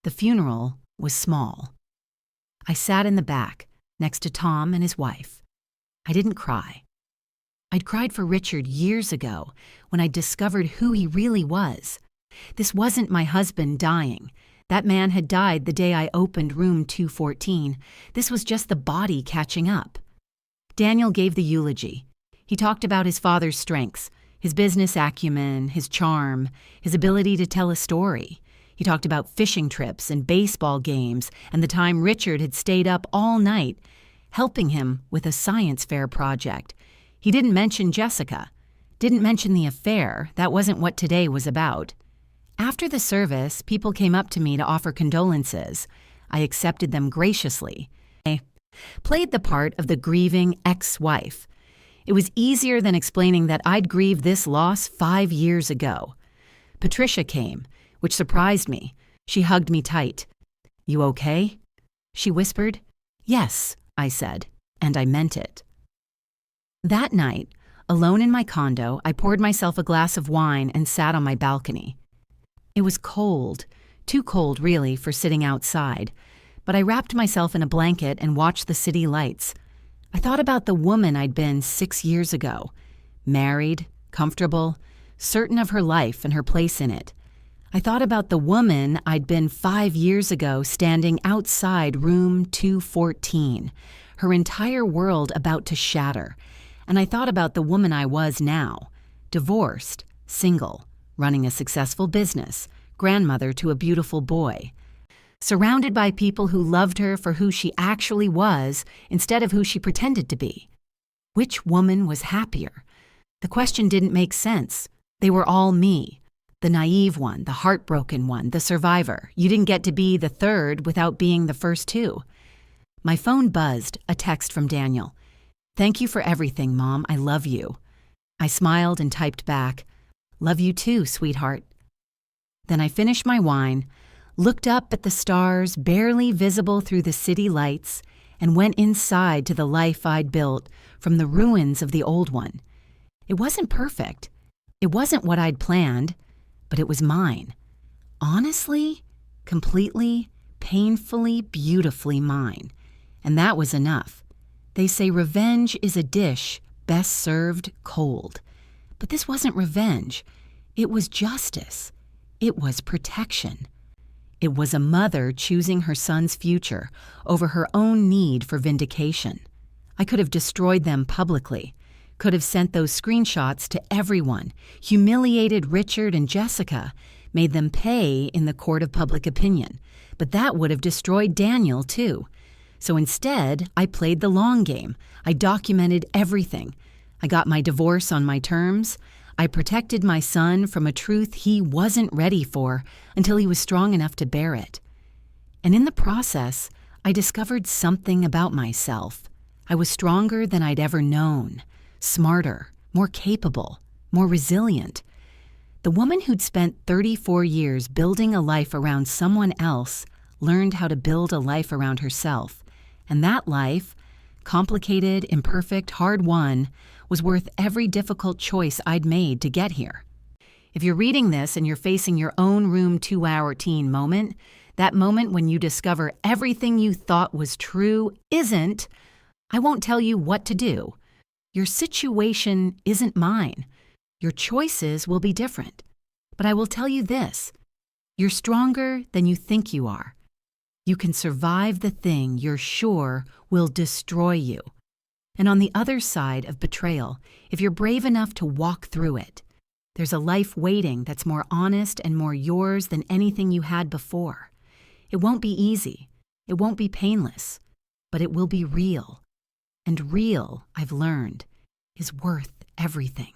The funeral was small. I sat in the back, next to Tom and his wife. I didn't cry. I'd cried for Richard years ago when I discovered who he really was. This wasn't my husband dying. That man had died the day I opened room 214. This was just the body catching up. Daniel gave the eulogy. He talked about his father's strengths, his business acumen, his charm, his ability to tell a story. He talked about fishing trips and baseball games and the time Richard had stayed up all night helping him with a science fair project. He didn't mention Jessica, didn't mention the affair. That wasn't what today was about. After the service, people came up to me to offer condolences. I accepted them graciously. I played the part of the grieving ex-wife. It was easier than explaining that I'd grieved this loss 5 years ago. Patricia came, which surprised me. She hugged me tight. "You okay?" she whispered. "Yes," I said, and I meant it. That night, alone in my condo, I poured myself a glass of wine and sat on my balcony. It was cold, too cold really for sitting outside, but I wrapped myself in a blanket and watched the city lights. I thought about the woman I'd been 6 years ago, married, comfortable, certain of her life and her place in it. I thought about the woman I'd been 5 years ago standing outside room 214, her entire world about to shatter. And I thought about the woman I was now, divorced, single, running a successful business, grandmother to a beautiful boy, surrounded by people who loved her for who she actually was instead of who she pretended to be. Which woman was happier? The question didn't make sense. They were all me. The naive one, the heartbroken one, the survivor. You didn't get to be the third without being the first two. My phone buzzed, a text from Daniel. "Thank you for everything, Mom. I love you." I smiled and typed back, "Love you too, sweetheart." Then I finished my wine, looked up at the stars barely visible through the city lights, and went inside to the life I'd built from the ruins of the old one. It wasn't perfect. It wasn't what I'd planned, but it was mine. Honestly, completely, painfully, beautifully mine. And that was enough. They say revenge is a dish best served cold. But this wasn't revenge. It was justice. It was protection. It was a mother choosing her son's future over her own need for vindication. I could have destroyed them publicly, could have sent those screenshots to everyone, humiliated Richard and Jessica, made them pay in the court of public opinion. But that would have destroyed Daniel, too. So instead, I played the long game. I documented everything. I got my divorce on my terms. I protected my son from a truth he wasn't ready for until he was strong enough to bear it. And in the process, I discovered something about myself. I was stronger than I'd ever known, smarter, more capable, more resilient. The woman who'd spent 34 years building a life around someone else learned how to build a life around herself. And that life, complicated, imperfect, hard-won, was worth every difficult choice I'd made to get here. If you're reading this and you're facing your own room 2-hour teen moment, that moment when you discover everything you thought was true isn't, I won't tell you what to do. Your situation isn't mine. Your choices will be different. But I will tell you this, you're stronger than you think you are. You can survive the thing you're sure will destroy you. And on the other side of betrayal, if you're brave enough to walk through it, there's a life waiting that's more honest and more yours than anything you had before. It won't be easy. It won't be painless. But it will be real. And real, I've learned, is worth everything.